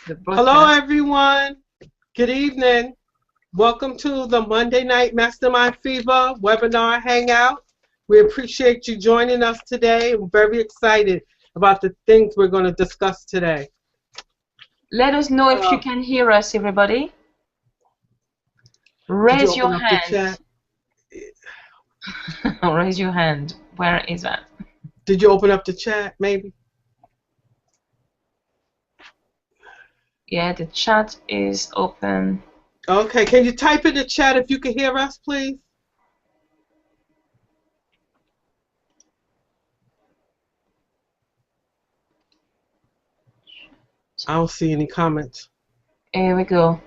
the Hello, broadcast. everyone. Good evening. Welcome to the Monday Night Mastermind Fever webinar hangout. We appreciate you joining us today. We're very excited about the things we're going to discuss today. Let us know if you Uh, can hear us, everybody. did you Raise your open up the hand. chat? Raise your hand. Where is that? Did you open up the chat, maybe? Yeah, the chat is open. Okay, can you type in the chat if you can hear us, please? I don't see any comments. Here we go.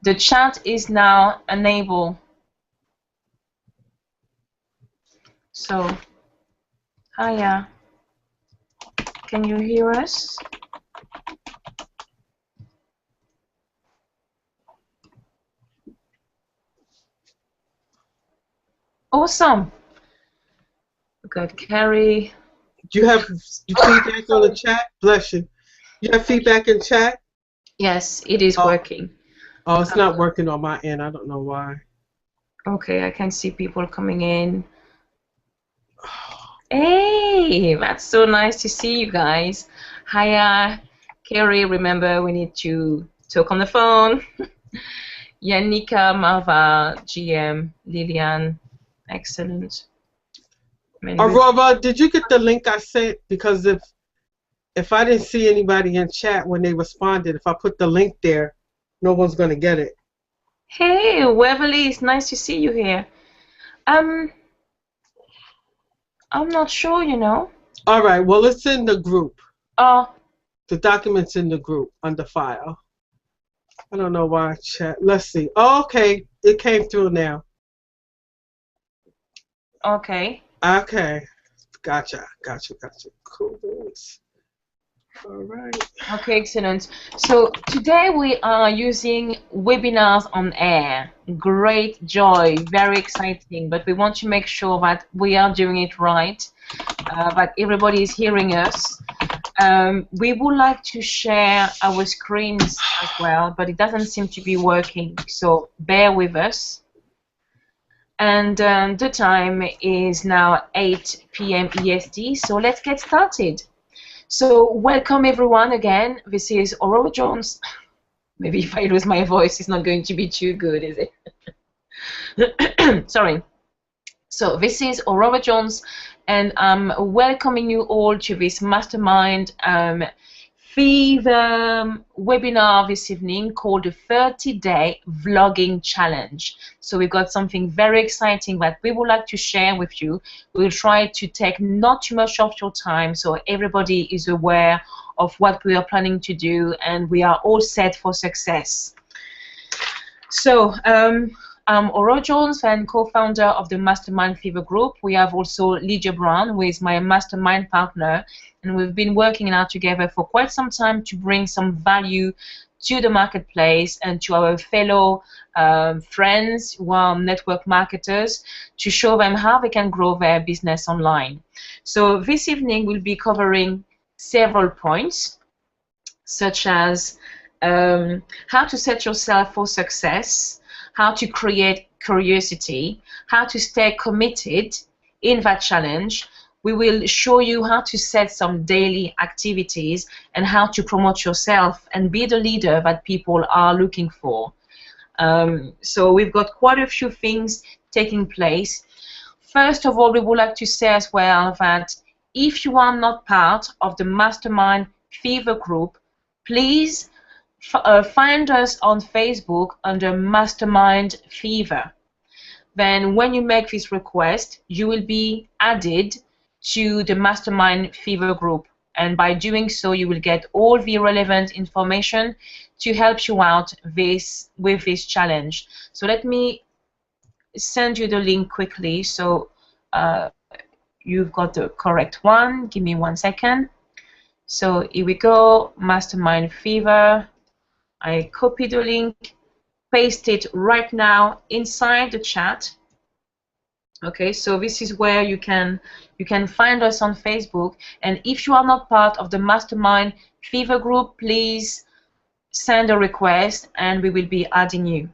The chat is now enabled. So, hiya. Can you hear us? Awesome. We got Carrie. You have feedback on the chat? Bless you. You have feedback in chat? Yes, it is working. Oh, it's not working on my end. I don't know why. Okay, I can see people coming in. Hey, that's so nice to see you guys. Hiya, Carrie. Remember, we need to talk on the phone. Yannicka, Marva, GM, Lillian, excellent. Aurora, did you get the link I sent? Because if I didn't see anybody in chat when they responded, if I put the link there, no one's going to get it. Hey, Waverly, it's nice to see you here. I'm not sure, you know. All right, well, it's in the group. Oh. The document's in the group under file. I don't know why chat. Let's see. Oh, okay, it came through now. Okay. Okay, gotcha. Cool. All right. Okay, excellent. So today we are using webinars on air. Great joy, very exciting, but we want to make sure that we are doing it right, that everybody is hearing us. We would like to share our screens as well, but it doesn't seem to be working, so bear with us. And the time is now 8 p.m. EST, so let's get started. So welcome everyone again. This is Aurora Jones. Maybe if I lose my voice, it's not going to be too good, is it? Sorry. So this is Aurora Jones, and I'm welcoming you all to this Mastermind Fever webinar this evening called the 30-Day Vlogging Challenge. So we've got something very exciting that we would like to share with you. We'll try to take not too much of your time so everybody is aware of what we are planning to do and we are all set for success. So I'm Aurora Jones and co-founder of the Mastermind Fever Group. We have also Lydia Brown, who is my mastermind partner, and we've been working now together for quite some time to bring some value to the marketplace and to our fellow friends who are network marketers to show them how they can grow their business online. So this evening we'll be covering several points, such as how to set yourself for success, how to create curiosity, how to stay committed in that challenge. We will show you how to set some daily activities and how to promote yourself and be the leader that people are looking for. So we've got quite a few things taking place. First of all, we would like to say as well that if you are not part of the Mastermind Fever Group, please find us on Facebook under Mastermind Fever. Then when you make this request, you will be added to the Mastermind Fever group. And by doing so, you will get all the relevant information to help you out with this challenge. So let me send you the link quickly so you've got the correct one. Give me 1 second. So here we go, Mastermind Fever. I copy the link, paste it right now inside the chat. Okay, so this is where you can find us on Facebook. And if you are not part of the Mastermind Fever group, please send a request and we will be adding you.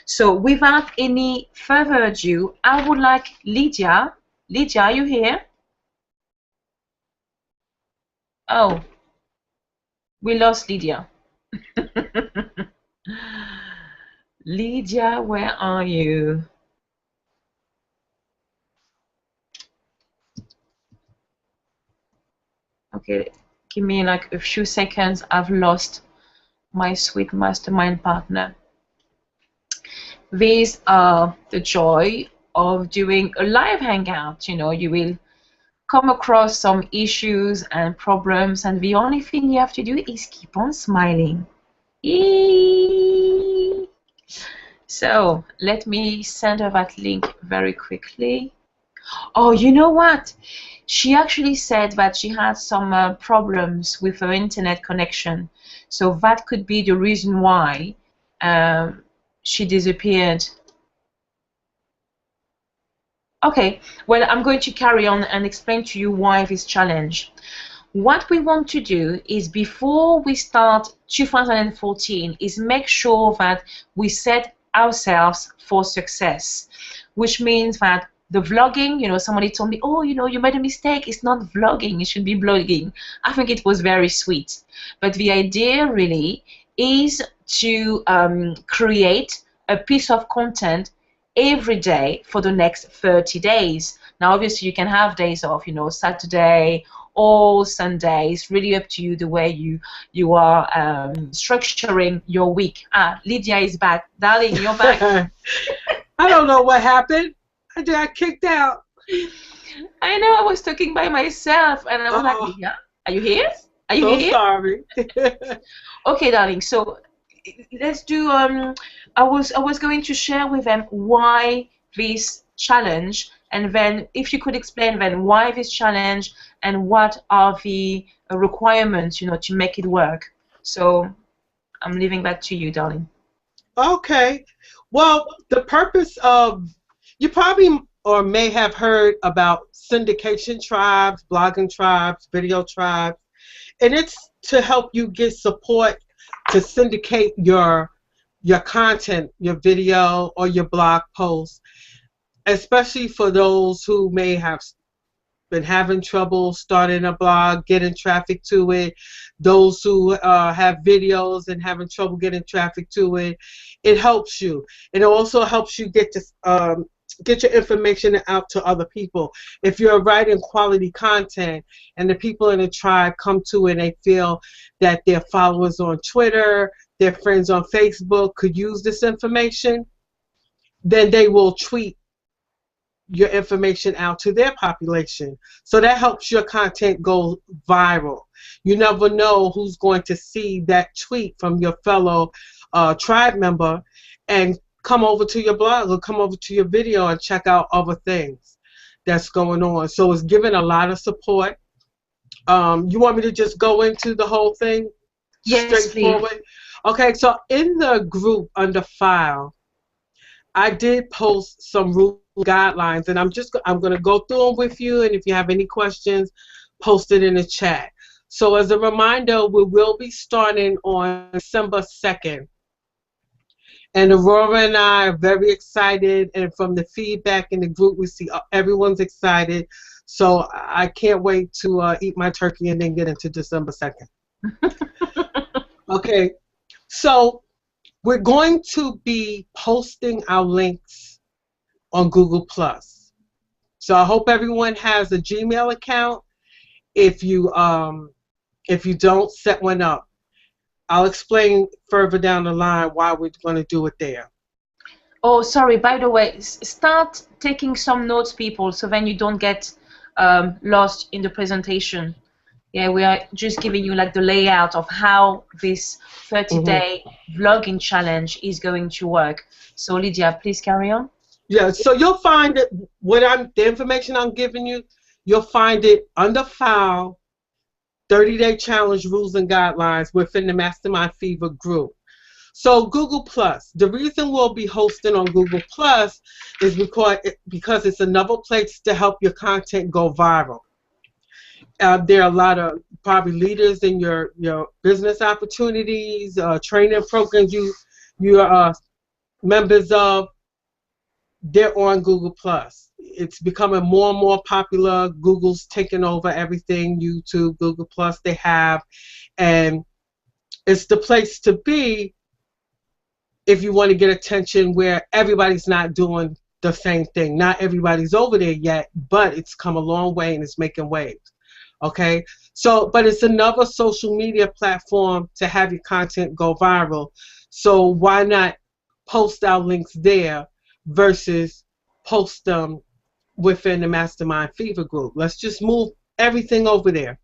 So without any further ado, I would like Lydia. Lydia, are you here? Oh, we lost Lydia. Lydia, where are you? Okay, give me like a few seconds. I've lost my sweet mastermind partner. These are the joy of doing a live hangout. You know, you will come across some issues and problems, and the only thing you have to do is keep on smiling. Eee! So let me send her that link very quickly. Oh, you know what? She actually said that she had some problems with her internet connection. So that could be the reason why she disappeared. Okay, well, I'm going to carry on and explain to you why this challenge. What we want to do is, before we start 2014, is make sure that we set ourselves for success, which means that the vlogging, you know, somebody told me, oh, you know, you made a mistake. It's not vlogging. It should be blogging. I think it was very sweet. But the idea really is to create a piece of content every day for the next 30 days. Now, obviously, you can have days off, you know, Saturday or Sunday. It's really up to you the way you are structuring your week. Ah, Lydia is back. Darling, you're back. I don't know what happened. I got kicked out. I know, I was talking by myself, and I was like, Lydia, are you here? Are you here? Sorry. Okay, darling. So let's do. I was going to share with them why this challenge, and then if you could explain then why this challenge and what are the requirements, you know, to make it work. So I'm leaving that to you, darling. Okay. Well, the purpose of, you probably or may have heard about syndication tribes, blogging tribes, video tribes, and it's to help you get support to syndicate your content, your video or your blog post, especially for those who may have been having trouble starting a blog, getting traffic to it, those who have videos and having trouble getting traffic to it. It helps you. It also helps you get your information out to other people. If you're writing quality content and the people in the tribe come to it and they feel that their followers on Twitter, their friends on Facebook could use this information, then they will tweet your information out to their population. So that helps your content go viral. You never know who's going to see that tweet from your fellow tribe member and come over to your blog or come over to your video and check out other things that's going on. So it's giving a lot of support. You want me to just go into the whole thing? Yes, straightforward? Please. Okay, so in the group under file, I did post some rule guidelines, and I'm going to go through them with you, and if you have any questions, post it in the chat. So as a reminder, we will be starting on December 2nd. And Aurora and I are very excited, and from the feedback in the group, we see everyone's excited. So I can't wait to eat my turkey and then get into December 2nd. Okay, so we're going to be posting our links on Google+. So I hope everyone has a Gmail account. If you don't, set one up. I'll explain further down the line why we're going to do it there. Oh, sorry, by the way, start taking some notes, people, so then you don't get lost in the presentation. Yeah, we are just giving you like the layout of how this 30-day vlogging challenge is going to work. So Lydia, please carry on. Yeah, so you'll find it, the information I'm giving you, you'll find it under file, 30-day challenge rules and guidelines within the Mastermind Fever group. So Google+, the reason we'll be hosting on Google+ is because it's another place to help your content go viral. There are a lot of probably leaders in your business opportunities, training programs you are members of. They're on Google Plus. It's becoming more and more popular. Google's taking over everything. YouTube, Google Plus, they have, and it's the place to be if you want to get attention where everybody's not doing the same thing. Not everybody's over there yet, but it's come a long way and it's making waves. Okay, so but it's another social media platform to have your content go viral. So why not post our links there versus post them within the Mastermind Fever group? Let's just move everything over there.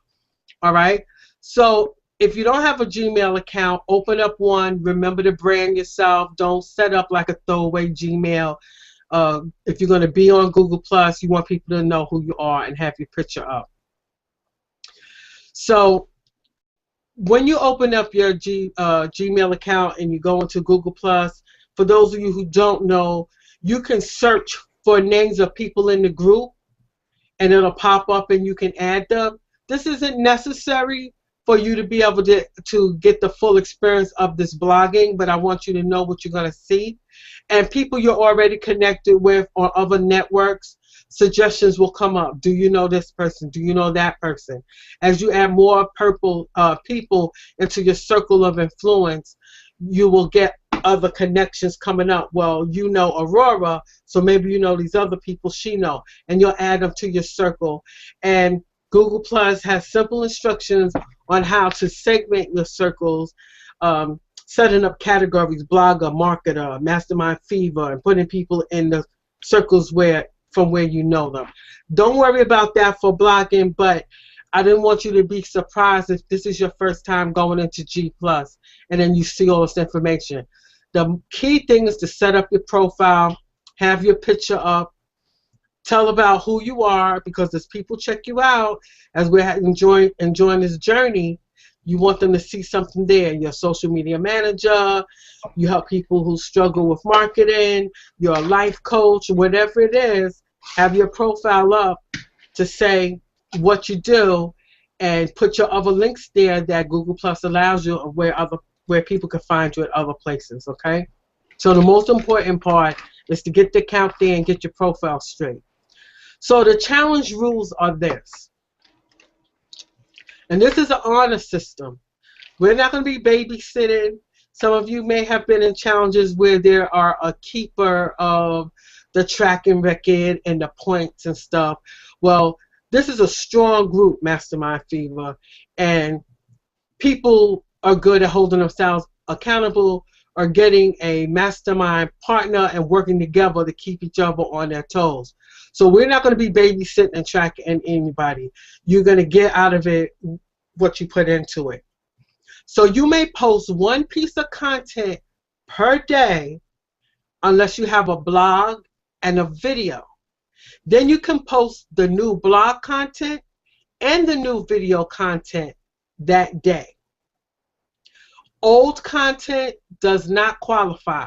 All right. So if you don't have a Gmail account, open up one. Remember to brand yourself. Don't set up like a throwaway Gmail. If you're going to be on Google Plus, you want people to know who you are and have your picture up. So when you open up your Gmail account and you go into Google Plus, for those of you who don't know, you can search for names of people in the group and it'll pop up and you can add them. This isn't necessary for you to be able to get the full experience of this blogging, but I want you to know what you're going to see. And people you're already connected with on other networks, suggestions will come up. Do you know this person? Do you know that person? As you add more people into your circle of influence, you will get other connections coming up. Well, you know Aurora, so maybe you know these other people she know, and you'll add them to your circle. And Google Plus has simple instructions on how to segment your circles, setting up categories, blogger, marketer, Mastermind Fever, and putting people in the circles from where you know them. Don't worry about that for blogging, but I didn't want you to be surprised if this is your first time going into G Plus and then you see all this information. The key thing is to set up your profile, have your picture up, tell about who you are, because as people check you out, as we're enjoying this journey, you want them to see something there. You're a social media manager, you help people who struggle with marketing, you're a life coach, whatever it is, have your profile up to say what you do and put your other links there that Google Plus allows you, where people can find you at other places, okay? So the most important part is to get the account there and get your profile straight. So the challenge rules are this. And this is an honor system. We're not going to be babysitting. Some of you may have been in challenges where there are a keeper of the tracking record and the points and stuff. Well, this is a strong group, Mastermind Fever, and people are good at holding themselves accountable or getting a mastermind partner and working together to keep each other on their toes. So we're not going to be babysitting and tracking anybody. You're going to get out of it what you put into it. So you may post one piece of content per day unless you have a blog and a video. Then you can post the new blog content and the new video content that day. Old content does not qualify.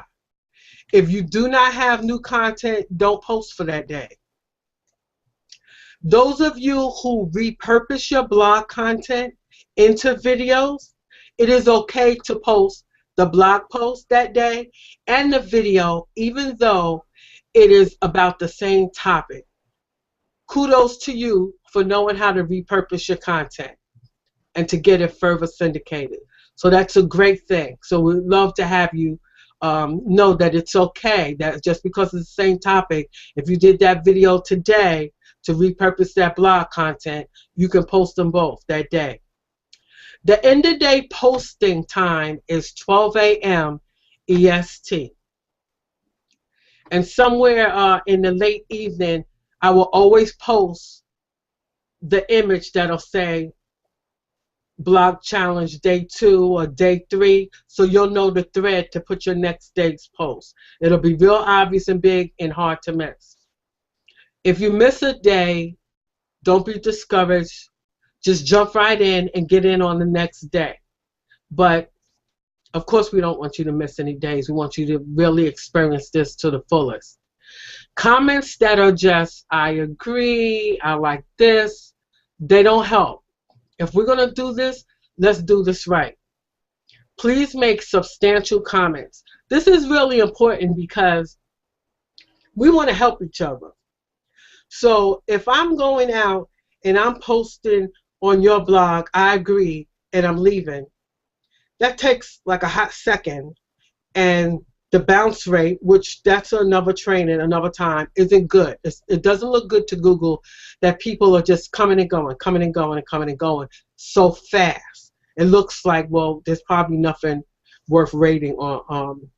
If you do not have new content, don't post for that day. Those of you who repurpose your blog content into videos, it is okay to post the blog post that day and the video, even though it is about the same topic. Kudos to you for knowing how to repurpose your content and to get it further syndicated. So that's a great thing. So we'd love to have you know that it's okay, that just because it's the same topic, if you did that video today to repurpose that blog content, you can post them both that day. The end of day posting time is 12 a.m. EST. And somewhere in the late evening, I will always post the image that'll say blog challenge day 2 or day 3, so you'll know the thread to put your next day's post. It'll be real obvious and big and hard to miss. If you miss a day, don't be discouraged. Just jump right in and get in on the next day. But of course we don't want you to miss any days. We want you to really experience this to the fullest. Comments that are just, I agree, I like this, They don't help. If we're going to do this, let's do this right. Please make substantial comments. This is really important because we want to help each other. So if I'm going out and I'm posting on your blog, I agree, and I'm leaving, that takes like a hot second, and the bounce rate, which that's another training, another time, isn't good. It doesn't look good to Google that people are just coming and going, coming and going, and coming and going so fast. It looks like, well, there's probably nothing worth rating on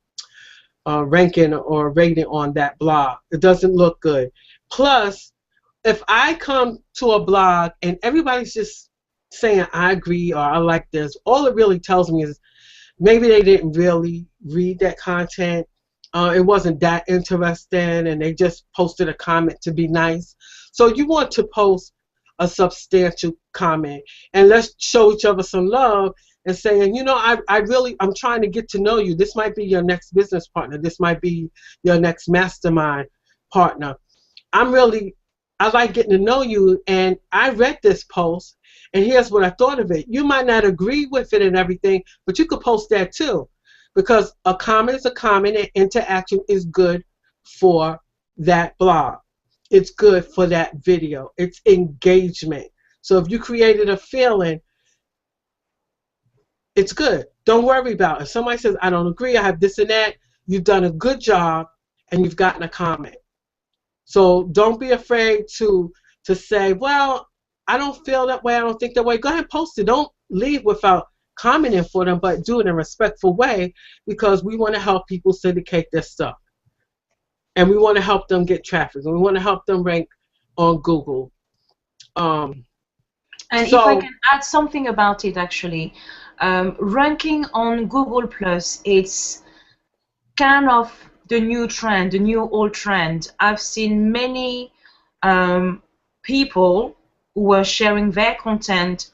ranking or rating on that blog. It doesn't look good. Plus, if I come to a blog and everybody's just saying I agree or I like this, all it really tells me is maybe they didn't really read that content. It wasn't that interesting, and they just posted a comment to be nice. So you want to post a substantial comment, and let's show each other some love and saying, you know, I'm trying to get to know you. This might be your next business partner. This might be your next mastermind partner. I like getting to know you, and I read this post, and here's what I thought of it. You might not agree with it and everything, but you could post that too, because a comment is a comment, and interaction is good for that blog. It's good for that video. It's engagement. So if you created a feeling, it's good. Don't worry about it. If somebody says, I don't agree, I have this and that, you've done a good job, and you've gotten a comment. So don't be afraid to say, well, I don't feel that way, I don't think that way. Go ahead and post it. Don't leave without commenting for them, but do it in a respectful way, because we want to help people syndicate their stuff. And we want to help them get traffic, and we want to help them rank on Google. And if I can add something about it, actually, ranking on Google Plus, it's kind of the new trend, the new old trend. I've seen many people who were sharing their content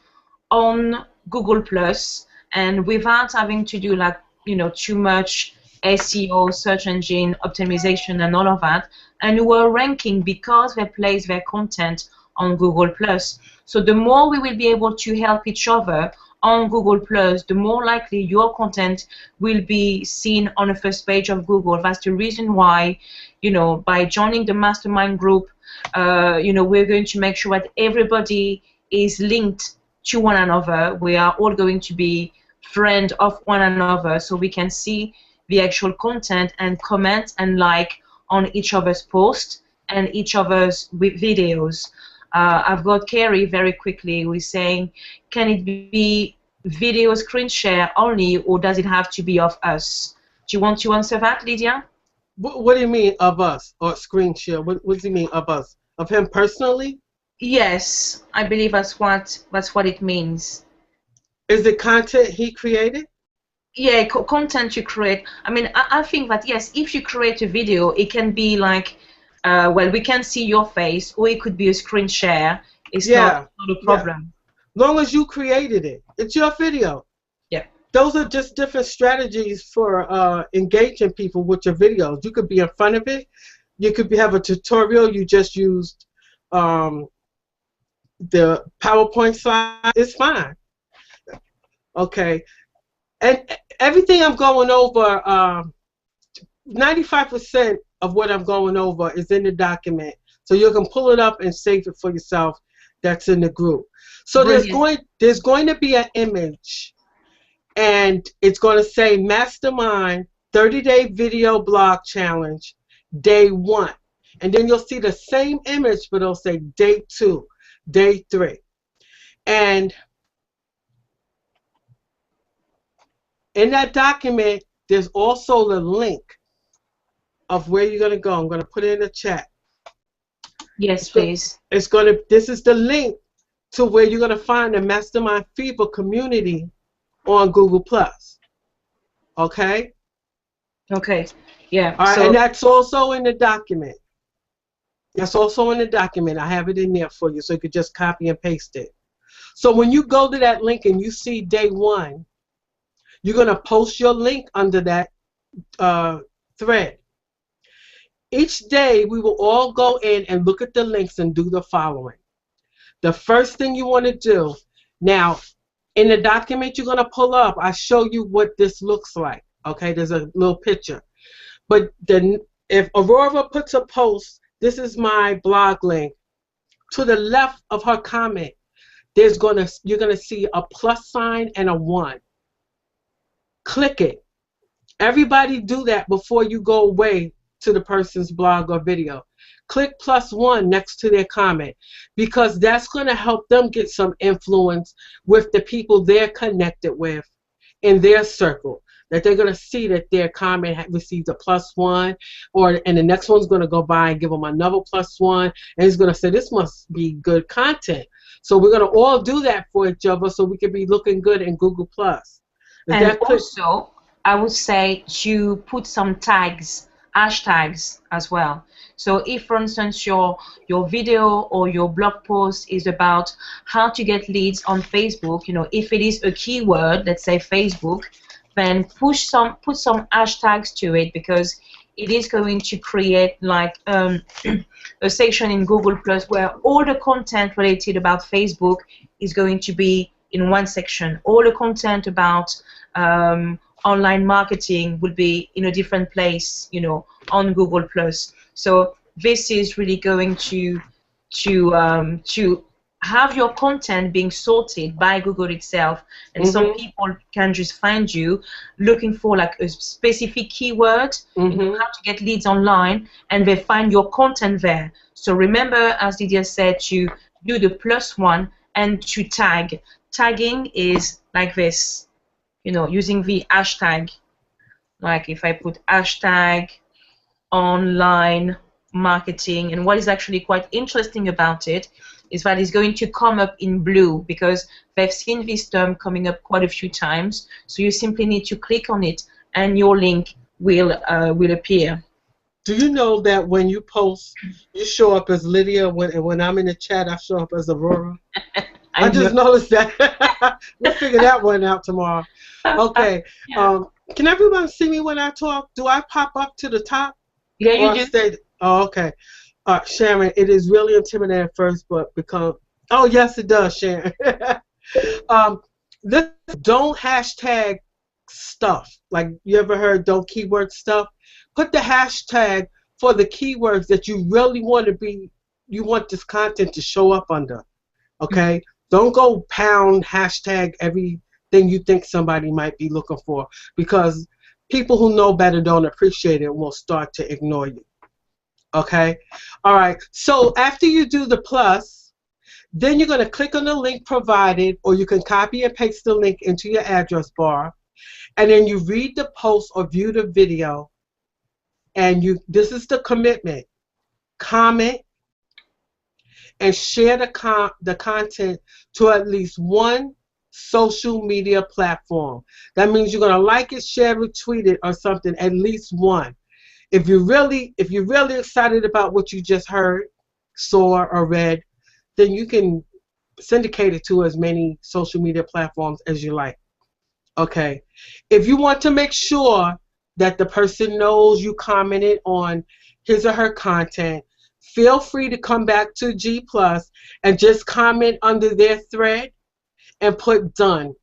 on Google Plus, and without having to do, like, you know, too much SEO, search engine optimization, and all of that, and who were ranking because they place their content on Google Plus. So the more we will be able to help each other on Google Plus, the more likely your content will be seen on the first page of Google. That's the reason why, you know, by joining the Mastermind group, you know, we're going to make sure that everybody is linked to one another. We are all going to be friends of one another, so we can see the actual content and comment and like on each other's posts and each other's videos. I've got Carrie very quickly who is saying, can it be video screen share only, or does it have to be of us? Do you want to answer that, Lydia? What do you mean of us, or screen share? What does he mean of us? Of him personally? Yes, I believe that's what it means. Is it content he created? Yeah, content you create. I mean, I think that, yes, if you create a video, it can be like, well, we can see your face, or it could be a screen share. It's not a problem. Yeah. Long as you created it, it's your video. Yeah. Those are just different strategies for engaging people with your videos. You could be in front of it. You could have a tutorial. You just used the PowerPoint slide. It's fine. Okay. And everything I'm going over, 95% of what I'm going over is in the document. So you can pull it up and save it for yourself. That's in the group. So there's going to be an image, and it's going to say Mastermind 30-day video blog challenge, day 1. And then you'll see the same image, but it'll say day 2, day 3. And in that document, there's also the link of where you're going to go. I'm going to put it in the chat. Yes, please. This is the link to where you're going to find the Mastermind Fever community on Google Plus. Okay? Okay. Yeah. All right, and that's also in the document. That's also in the document. I have it in there for you, so you could just copy and paste it. So when you go to that link and you see day 1, you're going to post your link under that thread. Each day, we will all go in and look at the links and do the following. The first thing you want to do, now, in the document you're going to pull up, I show you what this looks like. Okay, there's a little picture. But then if Aurora puts a post, this is my blog link. To the left of her comment, you're gonna see a plus sign and a 1. Click it. Everybody do that before you go away to the person's blog or video. Click +1 next to their comment, because that's going to help them get some influence with the people they're connected with in their circle. That they're going to see that their comment received a +1, and the next one's going to go by and give them another +1, and he's going to say, this must be good content. So we're going to all do that for each other so we can be looking good in Google+. And also, I would say to put some tags, hashtags as well. So if, for instance, your video or your blog post is about how to get leads on Facebook, if it is a keyword, let's say Facebook, then put some hashtags to it, because it is going to create like a section in Google Plus where all the content related about Facebook is going to be in one section. All the content about online marketing will be in a different place, on Google Plus. So this is really going to have your content being sorted by Google itself, and some people can just find you looking for like a specific keyword, how to get leads online, and they find your content there. So remember, as Lydia said, to do the +1 and to tag. Tagging is like this, using the hashtag. Like if I put hashtag online marketing, and what is actually quite interesting about it is that it's going to come up in blue, because they've seen this term coming up quite a few times. So you simply need to click on it and your link will appear. Do you know that when you post, you show up as Lydia, when I'm in the chat, I show up as Aurora? I just noticed that. We'll figure that one out tomorrow. Okay. Yeah. Can everyone see me when I talk? Do I pop up to the top? Yeah, you do. Oh, okay. Sharon, it is really intimidating at first, but oh, yes, it does, Sharon. This don't hashtag stuff. Like, you ever heard don't keyword stuff? Put the hashtag for the keywords that you really you want this content to show up under. Okay? Don't go pound hashtag everything you think somebody might be looking for, because people who know better don't appreciate it and will start to ignore you. Okay? All right. So after you do the plus, then you're going to click on the link provided, or you can copy and paste the link into your address bar, and then you read the post or view the video, and this is the commitment. Comment and share the content to at least one social media platform. That means you're going to like it, share it, tweet it, or something, at least one. If you're really excited about what you just heard, saw, or read, then you can syndicate it to as many social media platforms as you like. Okay. If you want to make sure that the person knows you commented on his or her content, feel free to come back to G+ and just comment under their thread and put done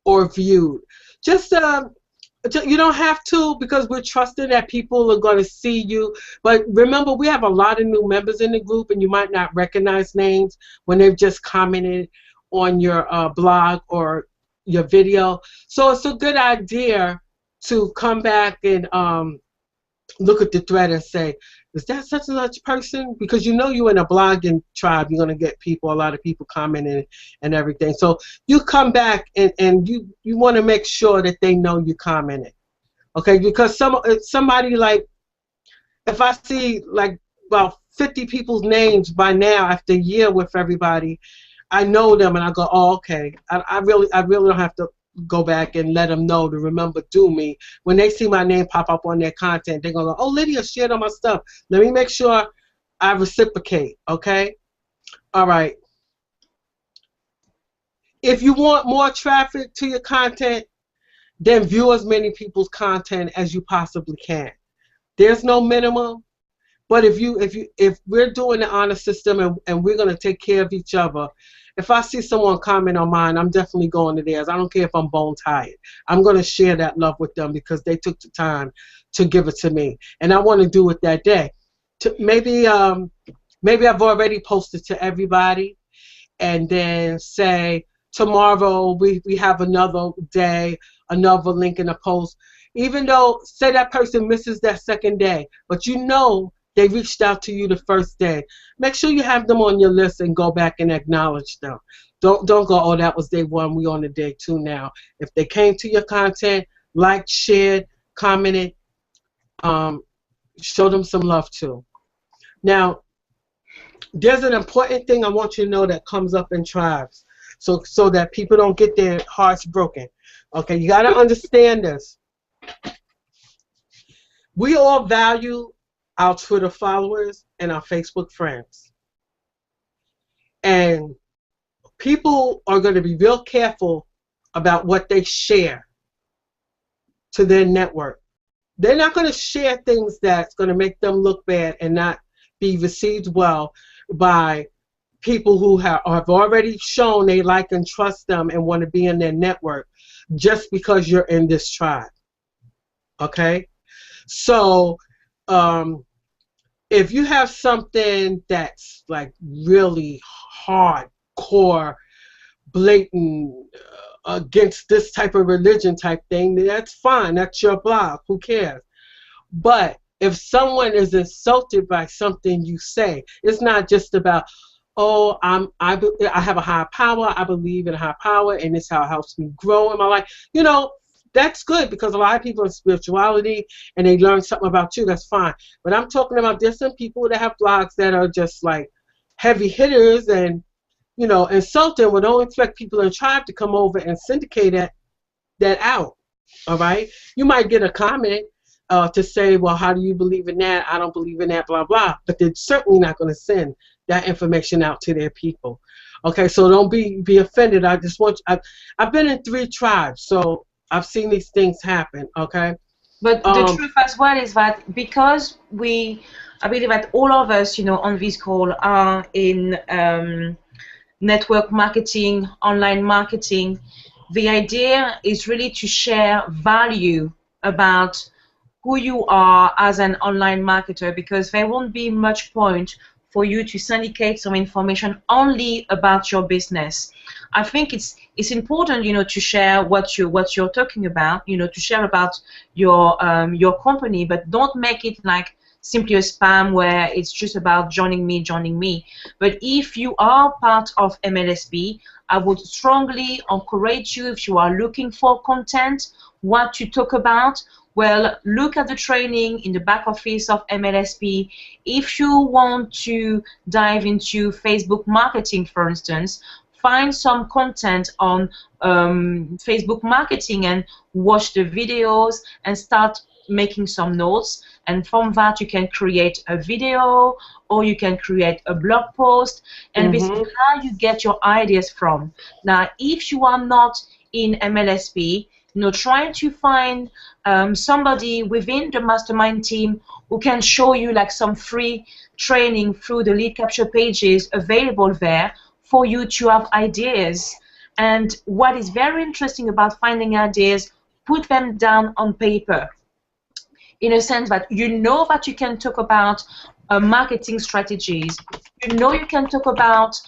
or viewed. Just you don't have to, because we're trusting that people are going to see you. But remember, we have a lot of new members in the group, and you might not recognize names when they've just commented on your blog or your video. So it's a good idea to come back and look at the thread and say, is that such and such person? Because you're in a blogging tribe, you're going to get a lot of people commenting and everything. So you come back and you want to make sure that they know you commented. Okay, because somebody, like, if I see like about 50 people's names by now after a year with everybody, I know them and I go, oh, okay. I really don't have to go back and let them know to remember do me. When they see my name pop up on their content, they're going to go, oh, Lydia shared all my stuff. Let me make sure I reciprocate, okay? All right. If you want more traffic to your content, then view as many people's content as you possibly can. There's no minimum, But if we're doing the honor system and we're gonna take care of each other, if I see someone comment on mine, I'm definitely going to theirs. I don't care if I'm bone tired. I'm gonna share that love with them because they took the time to give it to me, and I want to do it that day. Maybe I've already posted to everybody, and then say tomorrow we have another day, another link in the post. Even though, say that person misses that second day, but you know they reached out to you the first day, make sure you have them on your list and go back and acknowledge them. Don't go, oh, that was day one, we on the day two now. If they came to your content, liked, shared, commented, show them some love too. Now, there's an important thing I want you to know that comes up in tribes, so that people don't get their hearts broken. Okay, you got to understand this. We all value our Twitter followers and our Facebook friends. And people are going to be real careful about what they share to their network. They're not going to share things that's going to make them look bad and not be received well by people who have already shown they like and trust them and want to be in their network just because you're in this tribe. Okay? So, if you have something that's like really hardcore, blatant, against this type of religion type thing, that's fine. That's your blog. Who cares? But if someone is insulted by something you say, it's not just about, oh, I have a higher power. I believe in a high power, and it's how it helps me grow in my life. You know, that's good because a lot of people in spirituality and they learn something about you. That's fine. But I'm talking about there's some people that have blogs that are just like heavy hitters and, you know, insulting. We don't expect people in the tribe to come over and syndicate that out. All right. You might get a comment to say, well, how do you believe in that? I don't believe in that, blah, blah. But they're certainly not going to send that information out to their people. Okay. So don't be offended. I just want you, I've been in 3 tribes, so I've seen these things happen, okay? But the truth as well is that because I believe that all of us, you know, on this call are in network marketing, online marketing, the idea is really to share value about who you are as an online marketer, because there won't be much point for you to syndicate some information only about your business. I think it's important, you know, to share what you're talking about, you know, to share about your company, but don't make it like simply a spam where it's just about joining me. But if you are part of MLSP, I would strongly encourage you, if you are looking for content, what to talk about, well, look at the training in the back office of MLSP. If you want to dive into Facebook marketing, for instance, find some content on Facebook marketing and watch the videos and start making some notes. And from that, you can create a video or you can create a blog post. And this is how you get your ideas from. Now, if you are not in MLSP, you know, trying to find somebody within the mastermind team who can show you like some free training through the lead capture pages available there for you to have ideas. And what is very interesting about finding ideas, put them down on paper, in a sense that you know that you can talk about marketing strategies. You know you can talk about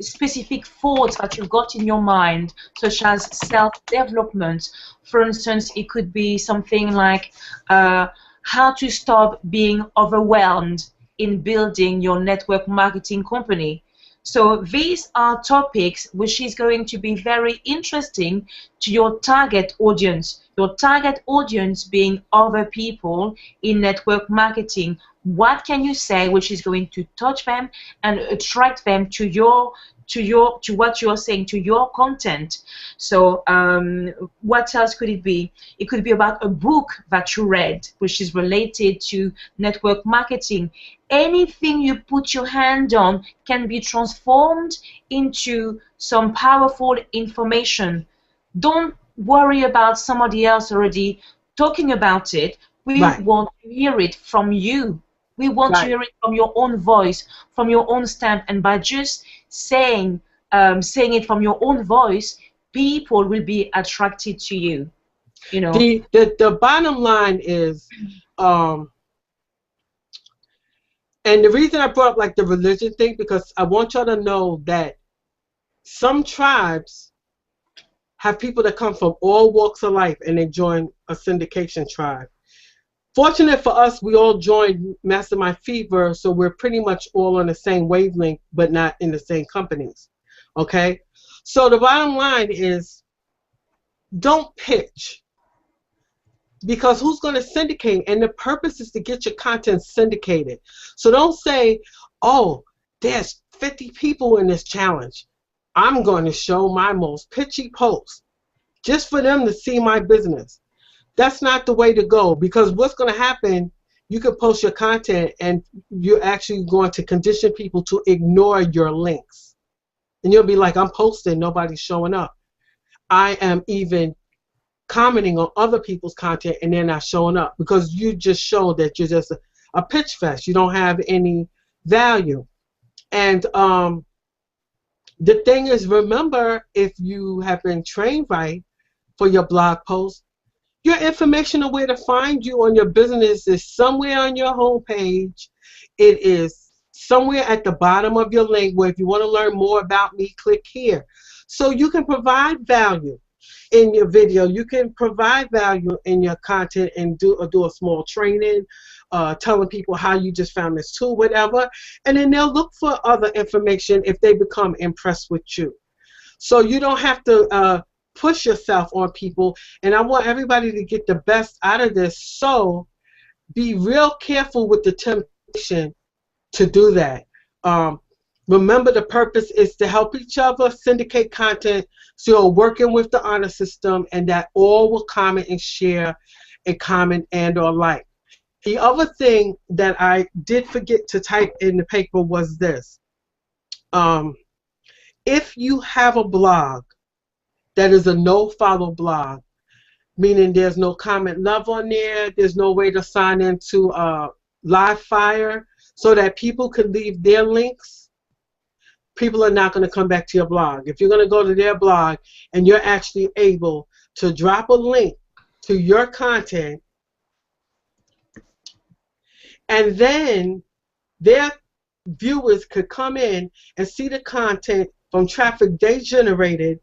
specific thoughts that you've got in your mind, such as self-development. For instance, it could be something like how to stop being overwhelmed in building your network marketing company. So these are topics which is going to be very interesting to your target audience. Your target audience being other people in network marketing. What can you say which is going to touch them and attract them to what you're saying, to your content? So what else could it be? It could be about a book that you read which is related to network marketing. Anything you put your hand on can be transformed into some powerful information. Don't worry about somebody else already talking about it. We want to hear it from you. We want to Right. hear it from your own voice, from your own stamp, and by just saying it from your own voice, people will be attracted to you. You know. The bottom line is, um, and the reason I brought up like the religion thing, because I want y'all to know that some tribes have people that come from all walks of life and they join a syndication tribe. Fortunate for us, we all joined Mastermind Fever, so we're pretty much all on the same wavelength, but not in the same companies. Okay? So the bottom line is, don't pitch. Because who's going to syndicate? And the purpose is to get your content syndicated. So don't say, oh, there's 50 people in this challenge. I'm going to show my most pitchy post just for them to see my business. That's not the way to go, because what's going to happen, you can post your content and you're actually going to condition people to ignore your links. And you'll be like, I'm posting, nobody's showing up. I am even commenting on other people's content and they're not showing up, because you just show that you're just a pitch fest. You don't have any value. And the thing is, remember, if you have been trained right for your blog post, your information of where to find you on your business is somewhere on your homepage. It is somewhere at the bottom of your link where if you want to learn more about me, click here. So you can provide value in your video. You can provide value in your content and do a small training, telling people how you just found this tool, whatever. And then they'll look for other information if they become impressed with you. So you don't have to push yourself on people. And I want everybody to get the best out of this. So be real careful with the temptation to do that. Remember, the purpose is to help each other syndicate content, so you're working with the honor system, and that all will comment and share and comment and or like. The other thing that I did forget to type in the paper was this. If you have a blog that is a no-follow blog, meaning there's no comment love on there, there's no way to sign into Livefire so that people can leave their links, people are not going to come back to your blog. If you're going to go to their blog and you're actually able to drop a link to your content, and then their viewers could come in and see the content from traffic they generated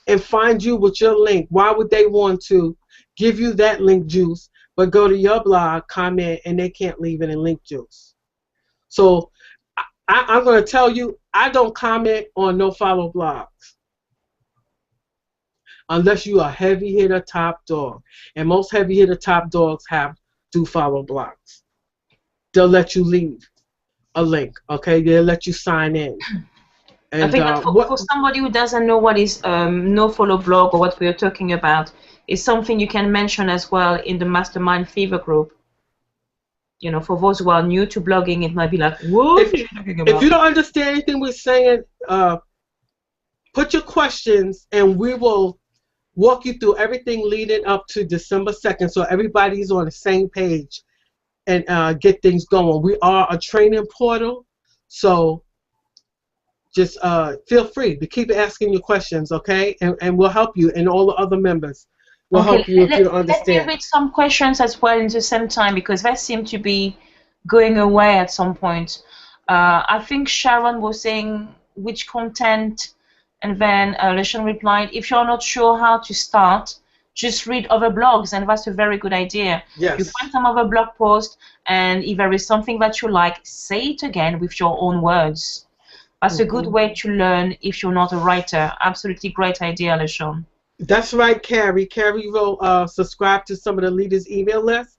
and find you with your link, why would they want to give you that link juice but go to your blog, comment, and they can't leave it in link juice? So I'm going to tell you, I don't comment on no-follow blogs unless you are heavy hitter top dog. And most heavy hitter top dogs do follow blogs. They'll let you leave a link, okay? They'll let you sign in. And I think that for somebody who doesn't know what is no-follow blog or what we are talking about, is something you can mention as well in the Mastermind Fever group. You know, for those who are new to blogging, it might be like, what are you talking about? If you don't understand anything we're saying, put your questions and we will walk you through everything leading up to December 2nd so everybody's on the same page and get things going. We are a training portal, so just feel free to keep asking your questions, okay? And we'll help you, and all the other members will help you if you don't understand. Let me read some questions as well in the same time, because that seemed to be going away at some point. I think Sharon was saying which content, and then Leshan replied, if you're not sure how to start, just read other blogs, and that's a very good idea. Yes. You find some other blog post, and if there is something that you like, say it again with your own words. That's a good way to learn if you're not a writer. Absolutely great idea, Leshan. That's right, Carrie. Carrie will subscribe to some of the leaders' email lists,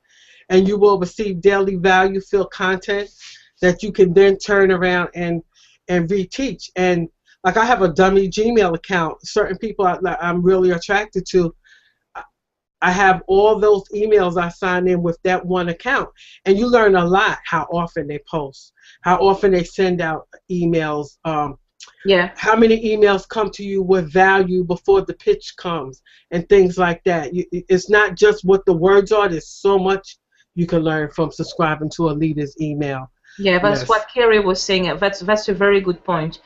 and you will receive daily value-filled content that you can then turn around and reteach. And like I have a dummy Gmail account. Certain people I'm really attracted to, I have all those emails I sign in with that one account. And you learn a lot how often they post, how often they send out emails, yeah, how many emails come to you with value before the pitch comes, and things like that. It's not just what the words are. There's so much you can learn from subscribing to a leader's email Yeah, that's list. what Kerry was saying. That's a very good point.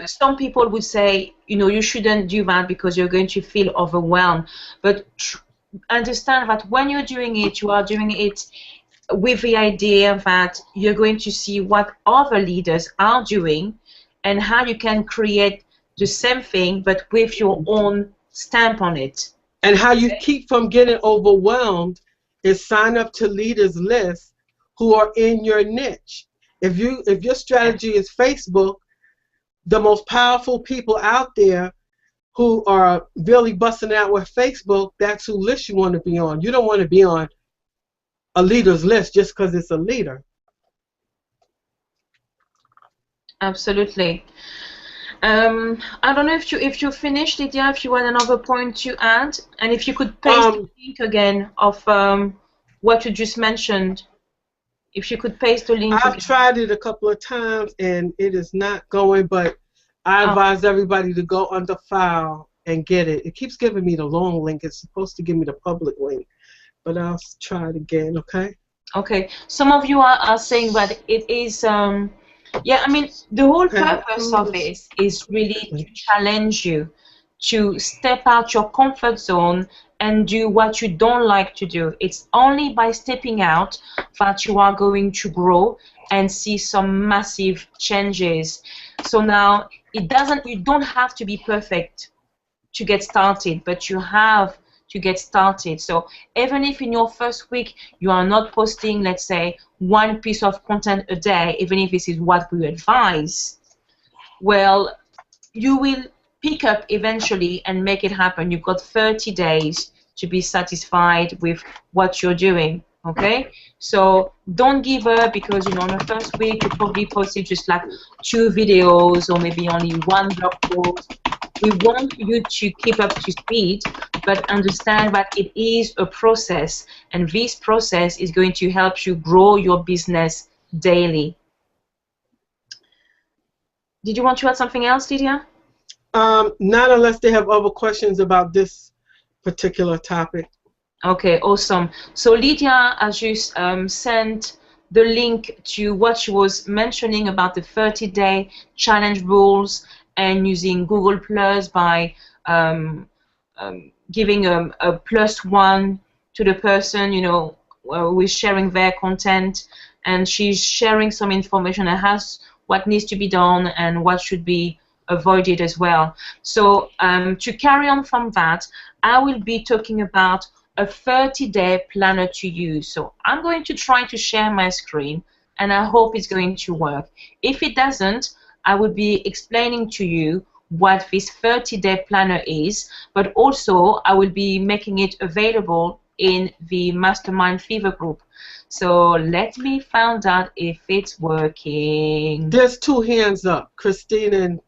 Some people would say, you shouldn't do that because you're going to feel overwhelmed. But understand that when you're doing it, you are doing it with the idea that you're going to see what other leaders are doing and how you can create the same thing but with your own stamp on it. And how you keep from getting overwhelmed is sign up to leaders lists who are in your niche. If your strategy is Facebook, the most powerful people out there who are really busting out with Facebook, that's who list you want to be on. You don't want to be on a leader's list just because it's a leader. Absolutely. I don't know if you finished, Lydia, if you had another point to add, and if you could paste the link again of what you just mentioned. If you could paste the link I've again. tried it a couple of times and it is not going, but I advise everybody to go under file and get it. It keeps giving me the long link. It's supposed to give me the public link, but I'll try it again, okay? Okay. Some of you are saying that it is, yeah, I mean, the whole purpose of this is really to challenge you, to step out your comfort zone and do what you don't like to do. It's only by stepping out that you are going to grow and see some massive changes. So now you don't have to be perfect to get started, but you have to get started. So even if in your first week you are not posting, let's say, one piece of content a day, even if this is what we advise, well, you will pick up eventually and make it happen. You've got 30 days to be satisfied with what you're doing, okay? So don't give up because, on the first week you probably posted just like 2 videos or maybe only 1 blog post. We want you to keep up to speed, but understand that it is a process, and this process is going to help you grow your business daily. Did you want to add something else, Lydia? Not unless they have other questions about this particular topic. Okay, awesome. So Lydia has just sent the link to what she was mentioning about the 30-day challenge rules and using Google Plus by giving a +1 to the person, who is sharing their content, and she's sharing some information that has what needs to be done and what should be avoided as well. So to carry on from that, I will be talking about a 30-day planner to use. So I'm going to try to share my screen, and I hope it's going to work. If it doesn't, I will be explaining to you what this 30-day planner is, but also I will be making it available in the Mastermind Fever group. So let me find out if it's working. There's 2 hands up, Christine and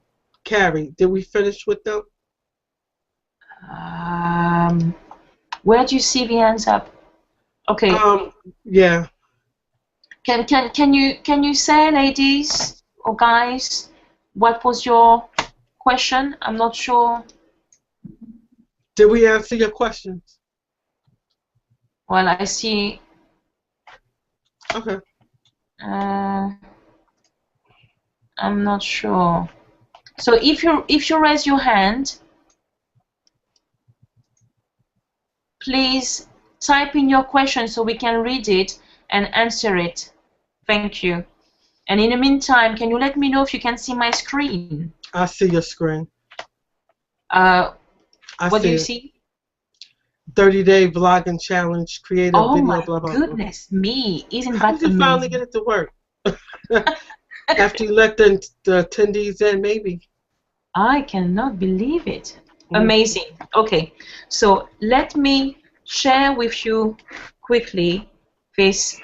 Carrie. Did we finish with them? Where do you see the hands up? Okay. Yeah. Can you say, ladies or guys, what was your question? I'm not sure. Did we answer your questions? Well, I see. Okay. I'm not sure. So if you raise your hand, please type in your question so we can read it and answer it. Thank you. And in the meantime, can you let me know if you can see my screen? I see your screen. What do you see? 30-day vlogging challenge, create a video, my blah, blah, blah. goodness me. Isn't How that did you amazing? finally get it to work? After you let the attendees in, maybe. I cannot believe it. Amazing. Okay, so let me share with you quickly this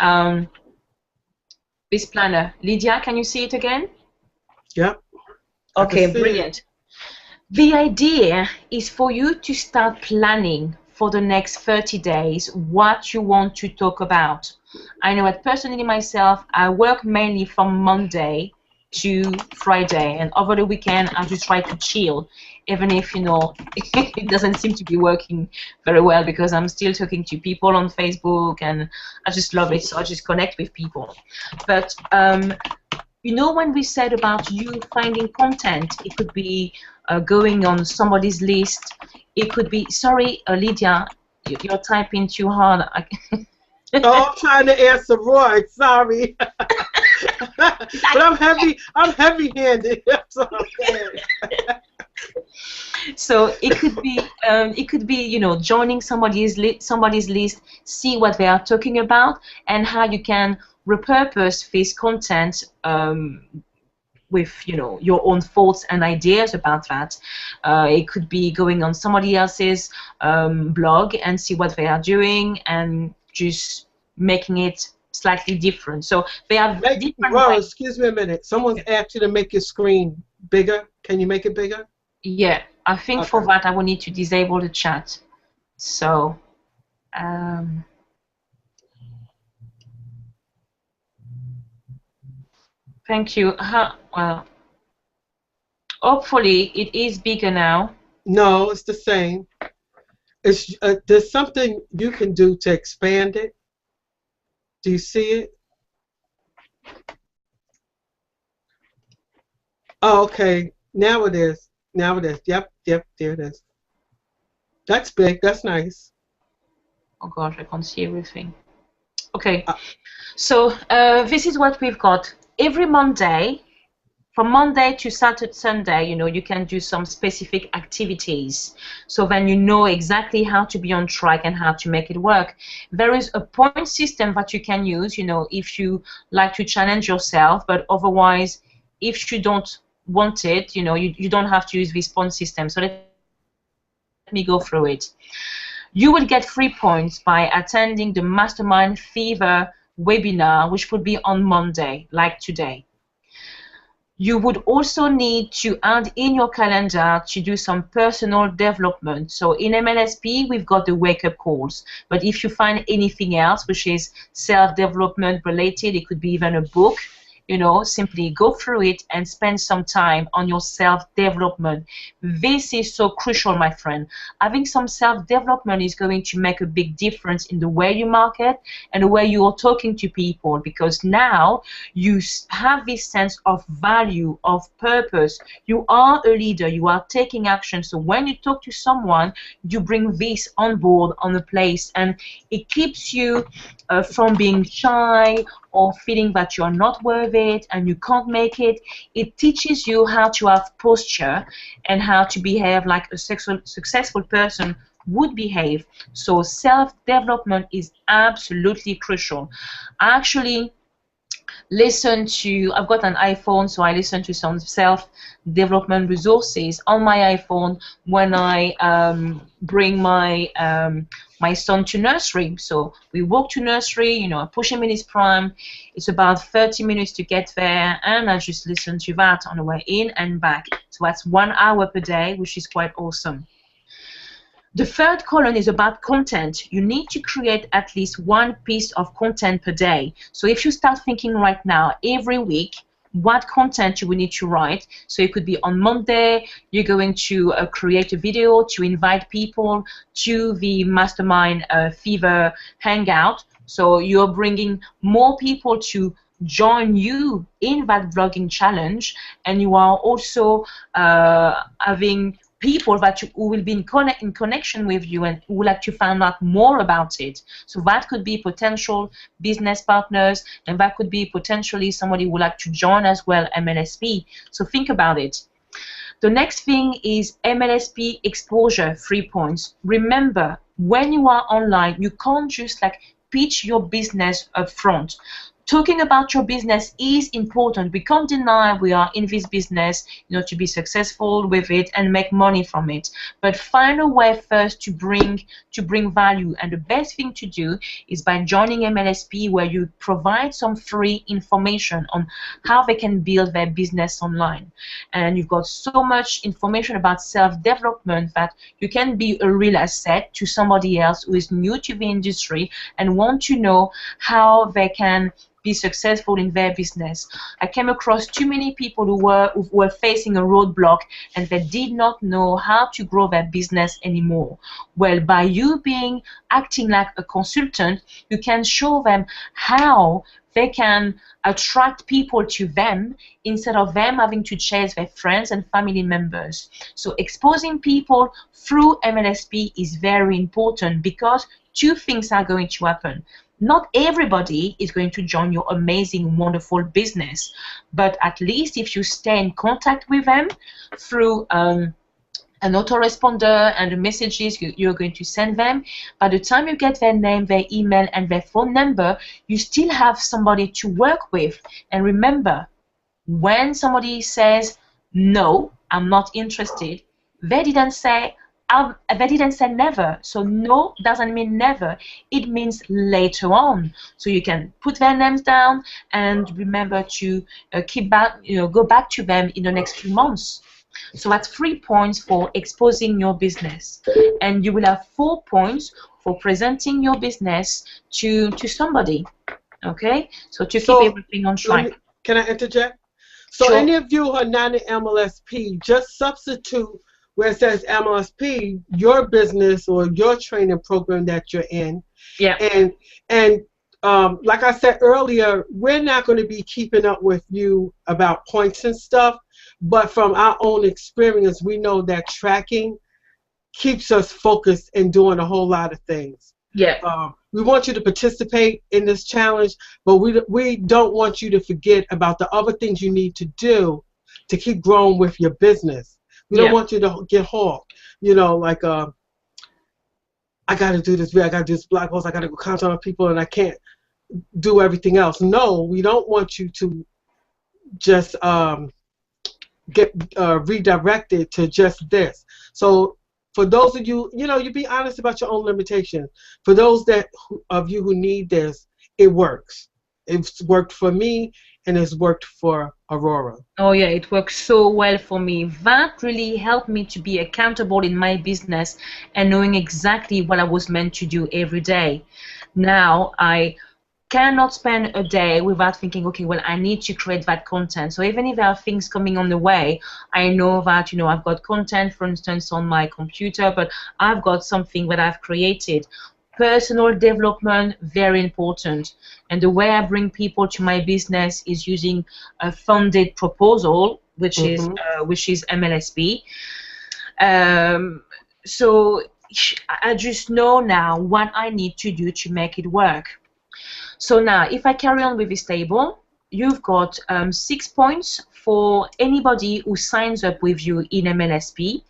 this planner. Lydia, can you see it again? Yep. Okay, brilliant. The idea is for you to start planning for the next 30 days what you want to talk about. I know that personally myself, I work mainly from Monday to Friday, and over the weekend I just try to chill, even if it doesn't seem to be working very well because I'm still talking to people on Facebook and I just love it, so I just connect with people. But when we said about you finding content, it could be going on somebody's list, it could be, sorry, Lydia, you're typing too hard. Oh, I'm trying to answer Roy. Sorry, but I'm heavy. I'm heavy-handed. That's what I'm saying. So it could be joining somebody's list, see what they are talking about, and how you can repurpose this content with your own thoughts and ideas about that. It could be going on somebody else's blog and see what they are doing and just making it slightly different. So they have different ways. Excuse me a minute. Someone's asked you to make your screen bigger. Can you make it bigger? Yeah, I think Okay. for that I will need to disable the chat. So thank you. Well, hopefully it is bigger now. No, it's the same. It's there's something you can do to expand it. Do you see it? Oh, okay. Now it is. Now it is. Yep, there it is. That's big. That's nice. Oh gosh, I can't see everything. Okay, so this is what we've got. Every Monday, from Monday to Saturday, Sunday, you can do some specific activities. So then you know exactly how to be on track and how to make it work. There is a point system that you can use, if you like to challenge yourself, but otherwise, if you don't want it, you don't have to use this point system. So let me go through it. You will get 3 points by attending the Mastermind Fever webinar, which would be on Monday, like today. You would also need to add in your calendar to do some personal development. So in MLSP, we've got the wake-up calls. But if you find anything else, which is self-development related, it could be even a book, simply go through it and spend some time on your self-development. This is so crucial, my friend. Having some self-development is going to make a big difference in the way you market and the way you are talking to people, because now you have this sense of value, of purpose. You are a leader. You are taking action. So when you talk to someone, you bring this on board, on the place, and it keeps you from being shy or feeling that you are not worth it and you can't make it. It teaches you how to have posture and how to behave like a successful person would behave. So self-development is absolutely crucial. I actually I've got an iPhone, so I listen to some self-development resources on my iPhone when I bring my my son to nursery. So we walk to nursery, I push him in his prime. It's about 30 minutes to get there, and I just listen to that on the way in and back. So that's 1 hour per day, which is quite awesome. The third column is about content. You need to create at least one piece of content per day. So if you start thinking right now, every week, what content you will need to write. So it could be on Monday, you're going to create a video to invite people to the Mastermind Fever Hangout. So you're bringing more people to join you in that vlogging challenge, and you are also having people who will be in connection with you and who would like to find out more about it. So that could be potential business partners, and that could be potentially somebody who would like to join as well MLSP. So think about it. The next thing is MLSP exposure, 3 points. Remember, when you are online, you can't just pitch your business up front. Talking about your business is important. We can't deny we are in this business, to be successful with it and make money from it. But find a way first to bring value. And the best thing to do is by joining MLSP, where you provide some free information on how they can build their business online. And you've got so much information about self-development that you can be a real asset to somebody else who is new to the industry and want to know how they can be successful in their business. I came across too many people who were facing a roadblock and they did not know how to grow their business anymore. Well, by you acting like a consultant, you can show them how they can attract people to them instead of them having to chase their friends and family members. So exposing people through MLSP is very important because two things are going to happen. Not everybody is going to join your amazing, wonderful business, but at least if you stay in contact with them through an autoresponder and the messages you're going to send them, by the time you get their name, their email, and their phone number, you still have somebody to work with. And remember, when somebody says, no, I'm not interested, they didn't say never. So no doesn't mean never. It means later on. So you can put their names down and remember to go back to them in the next few months. So that's 3 points for exposing your business, and you will have 4 points for presenting your business to somebody. Okay, so to keep everything on track. Can I interject? So sure. Any of you who are not in MLSP, just substitute where it says MLSP, your business or your training program that you're in. Yeah. And like I said earlier, we're not going to be keeping up with you about points and stuff. But from our own experience, we know that tracking keeps us focused and doing a whole lot of things. Yeah. We want you to participate in this challenge, but we don't want you to forget about the other things you need to do to keep growing with your business. We don't want you to get hauled. You know, like I got to do this, I got to do this blog post, I got to go contact on people, and I can't do everything else. No, we don't want you to just get redirected to just this. So for those of you, you be honest about your own limitations. For those of you who need this, it works. It's worked for me, and it's worked for Aurora. Oh yeah, it works so well for me. That really helped me to be accountable in my business and knowing exactly what I was meant to do every day. Now I cannot spend a day without thinking, okay, well, I need to create that content. So even if there are things coming on the way, I know that, I've got content, for instance, on my computer, but I've got something that I've created. Personal development, very important. And the way I bring people to my business is using a funded proposal, which is MLSP. So I just know now what I need to do to make it work. So now, if I carry on with this table, you've got 6 points for anybody who signs up with you in MLSP,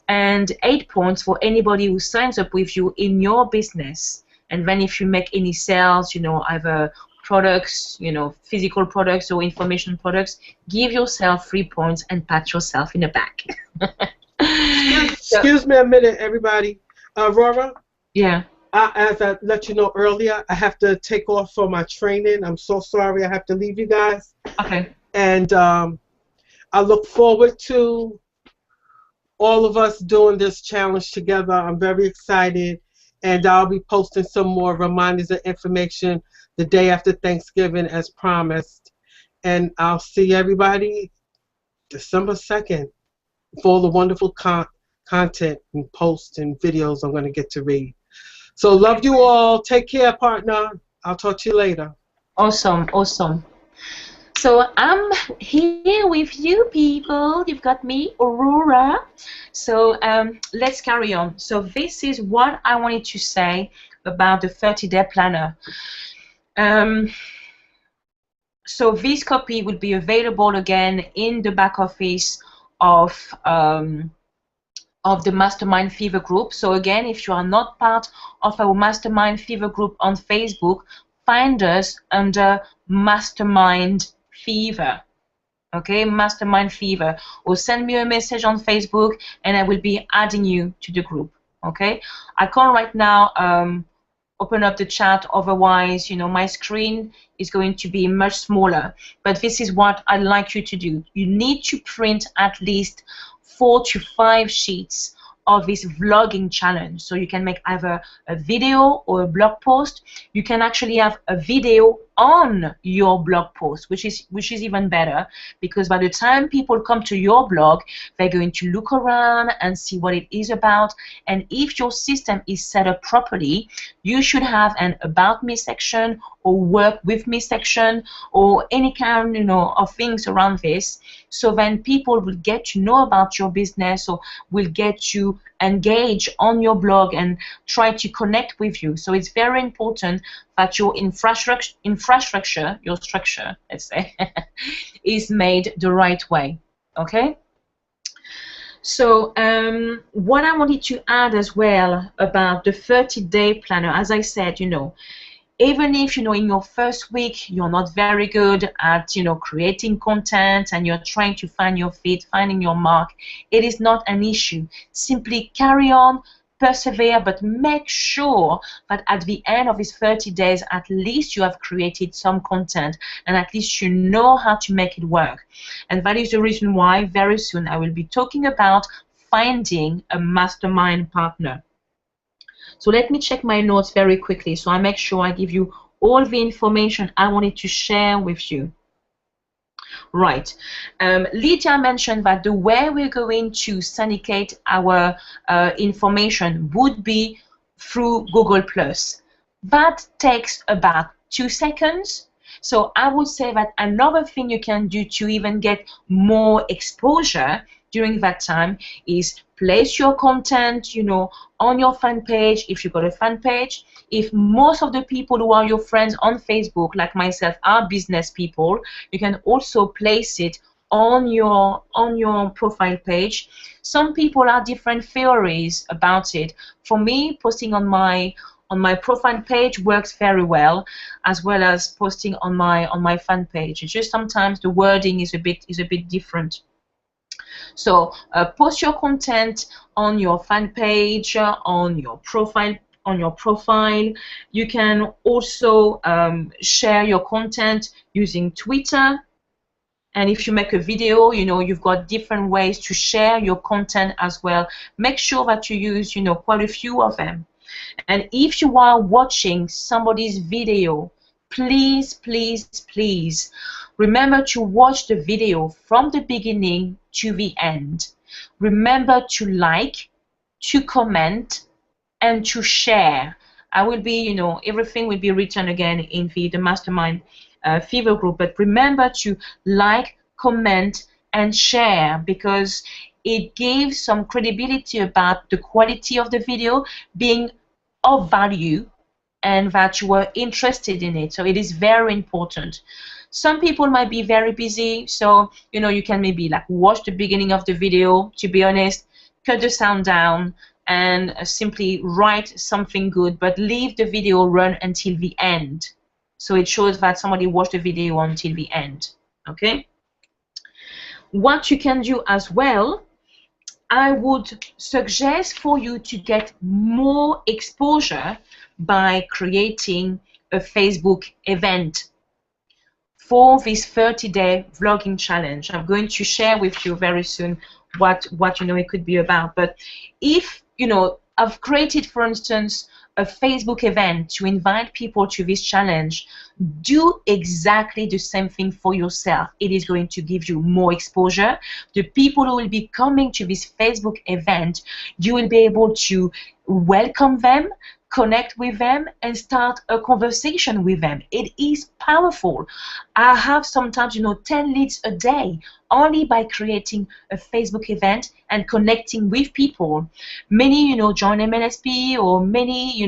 and 8 points for anybody who signs up with you in your business. And then if you make any sales, either products, physical products or information products, give yourself 3 points and pat yourself in the back. Excuse me a minute, everybody. Aurora? Yeah. As I let you know earlier, I have to take off for my training. I'm so sorry I have to leave you guys. Okay. And I look forward to all of us doing this challenge together. I'm very excited. And I'll be posting some more reminders and information the day after Thanksgiving as promised. And I'll see everybody December 2nd for all the wonderful content and posts and videos I'm going to get to read. So love you all. Take care, partner. I'll talk to you later. Awesome, awesome. So I'm here with you people. You've got me, Aurora. So let's carry on. So this is what I wanted to say about the 30-day planner. So this copy will be available again in the back office of the Mastermind Fever group. So again, if you are not part of our Mastermind Fever group on Facebook, find us under Mastermind Fever. Okay, Mastermind Fever. Or send me a message on Facebook and I will be adding you to the group. Okay, I can't right now open up the chat, otherwise my screen is going to be much smaller. But this is what I'd like you to do. You need to print at least 4 to 5 sheets of this vlogging challenge. So you can make either a video or a blog post. You can actually have a video on your blog post, which is even better, because by the time people come to your blog, they're going to look around and see what it is about. And if your system is set up properly, you should have an about me section or work with me section or any kind, of things around this. So then people will get to know about your business or will get to engage on your blog and try to connect with you. So it's very important that your infrastructure, your structure, let's say, is made the right way. Okay? So what I wanted to add as well about the 30-day planner, as I said, even if in your first week you're not very good at creating content and you're trying to find your feet, finding your mark, it is not an issue. Simply carry on, persevere, but make sure that at the end of these 30 days at least you have created some content and at least you know how to make it work. And that is the reason why very soon I will be talking about finding a mastermind partner. So let me check my notes very quickly so I make sure I give you all the information I wanted to share with you. Right. Lydia mentioned that the way we're going to syndicate our information would be through Google+. That takes about 2 seconds. So I would say that another thing you can do to even get more exposure during that time is place your content, on your fan page if you've got a fan page. If most of the people who are your friends on Facebook, like myself, are business people, you can also place it on your profile page. Some people have different theories about it. For me, posting on my profile page works very well as posting on my fan page. It's just sometimes the wording is a bit different. So post your content on your fan page, on your profile. You can also share your content using Twitter. And if you make a video, you've got different ways to share your content as well. Make sure that you use, quite a few of them. And if you are watching somebody's video, please, please, please remember to watch the video from the beginning to the end. Remember to like, to comment, and to share. I will be, everything will be written again in the Mastermind Fever group, but remember to like, comment, and share, because it gives some credibility about the quality of the video being of value and that you were interested in it. So it is very important. Some people might be very busy, so you can maybe watch the beginning of the video, to be honest, cut the sound down and simply write something good, but leave the video run until the end, so it shows that somebody watched the video until the end. Okay? What you can do as well, I would suggest for you to get more exposure by creating a Facebook event for this 30-day vlogging challenge. I'm going to share with you very soon what it could be about. But if I've created, for instance, a Facebook event to invite people to this challenge, do exactly the same thing for yourself. It is going to give you more exposure. The people who will be coming to this Facebook event, you will be able to welcome them, connect with them, and start a conversation with them. It is powerful. I have sometimes 10 leads a day only by creating a Facebook event and connecting with people. Many join MLSP, or many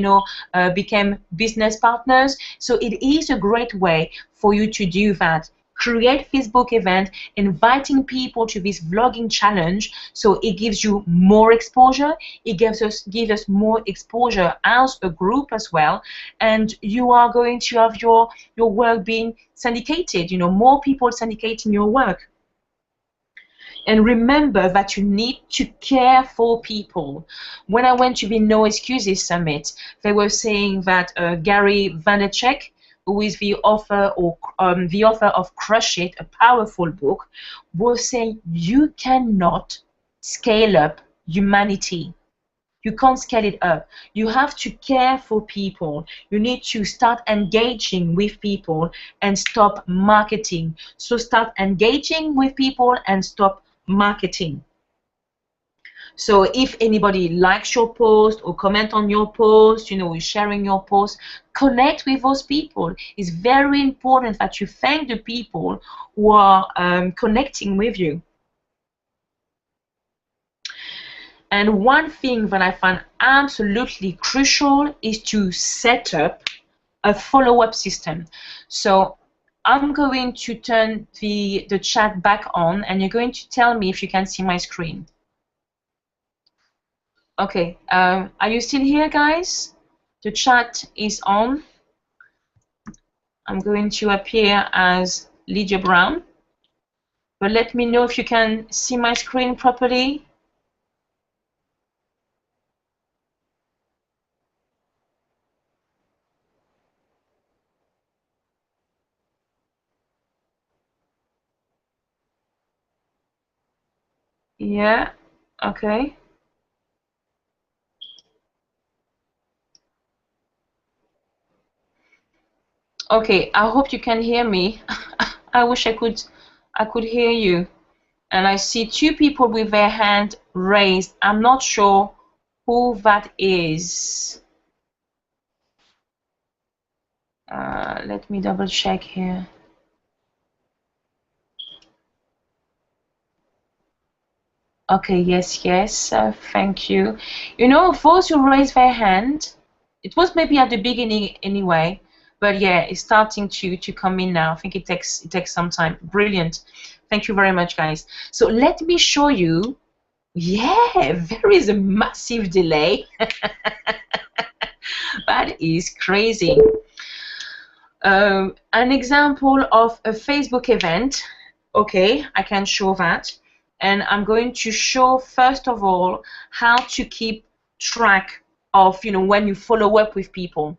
became business partners. So it is a great way for you to do that. Create Facebook event, inviting people to this vlogging challenge, so it gives you more exposure. It gives us more exposure as a group as well, and you are going to have your work being syndicated. More people syndicating your work. And remember that you need to care for people. When I went to the No Excuses Summit, they were saying that Gary Vaynerchuk, who is the author of Crush It, a powerful book, was saying you cannot scale up humanity. You can't scale it up. You have to care for people. You need to start engaging with people and stop marketing. So start engaging with people and stop marketing. So if anybody likes your post or comment on your post, is sharing your post, connect with those people. It's very important that you thank the people who are connecting with you. And one thing that I find absolutely crucial is to set up a follow-up system. So I'm going to turn the chat back on, and you're going to tell me if you can see my screen. Okay, are you still here, guys? The chat is on. I'm going to appear as Lydia Brown, but let me know if you can see my screen properly. Yeah, okay. Okay, I hope you can hear me. I wish I could hear you. And I see two people with their hand raised. I'm not sure who that is. Let me double check here. Okay, yes, thank you. Those who raise their hand, it was maybe at the beginning anyway, but yeah, it's starting to come in now. I think it takes some time. Brilliant. Thank you very much, guys. So let me show you. Yeah, there is a massive delay. That is crazy. An example of a Facebook event. Okay, I can show that. And I'm going to show, first of all, how to keep track of, when you follow up with people.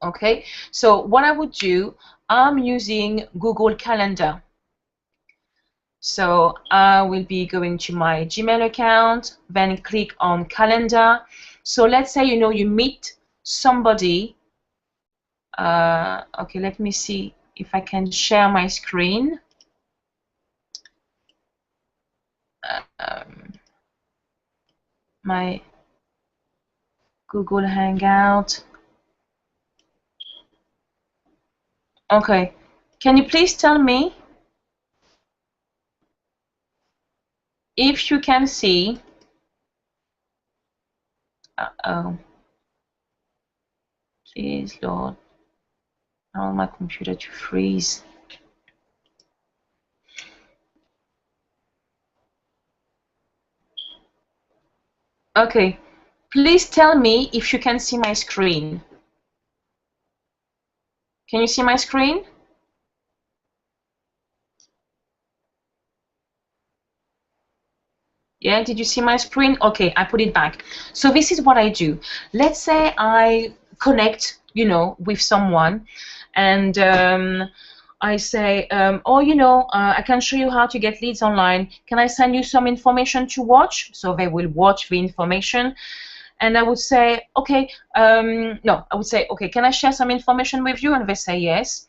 Okay, so what I would do, I'm using Google Calendar. So I will be going to my Gmail account, then click on Calendar. So let's say, you meet somebody. Okay, let me see if I can share my screen. My Google Hangout. Okay, can you please tell me if you can see? Uh-oh. Please, Lord. I want my computer to freeze. Okay, please tell me if you can see my screen. Can you see my screen? Yeah, did you see my screen? Okay, I put it back. So this is what I do. Let's say I connect, with someone, and I say, I can show you how to get leads online. Can I send you some information to watch? So they will watch the information. And I would say, okay, no, I would say, okay, can I share some information with you? And they say yes.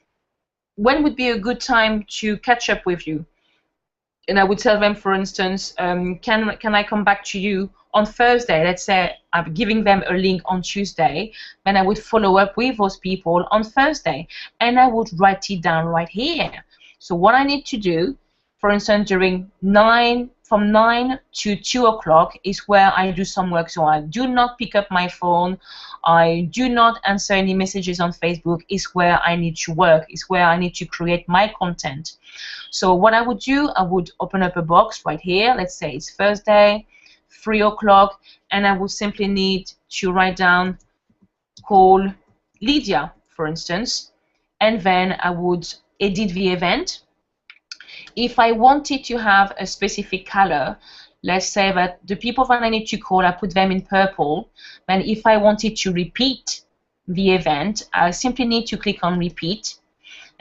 When would be a good time to catch up with you? And I would tell them, for instance, can I come back to you on Thursday? Let's say I'm giving them a link on Tuesday, then I would follow up with those people on Thursday, and I would write it down right here. So what I need to do, for instance, from 9 to 2 o'clock is where I do some work. So I do not pick up my phone. I do not answer any messages on Facebook. Is where I need to work. Is where I need to create my content. So what I would do, I would open up a box right here. Let's say it's Thursday, 3 o'clock, and I would simply need to write down call Lydia, for instance, and then I would edit the event. If I wanted to have a specific color, let's say that the people that I need to call, I put them in purple. Then if I wanted to repeat the event, I simply need to click on repeat.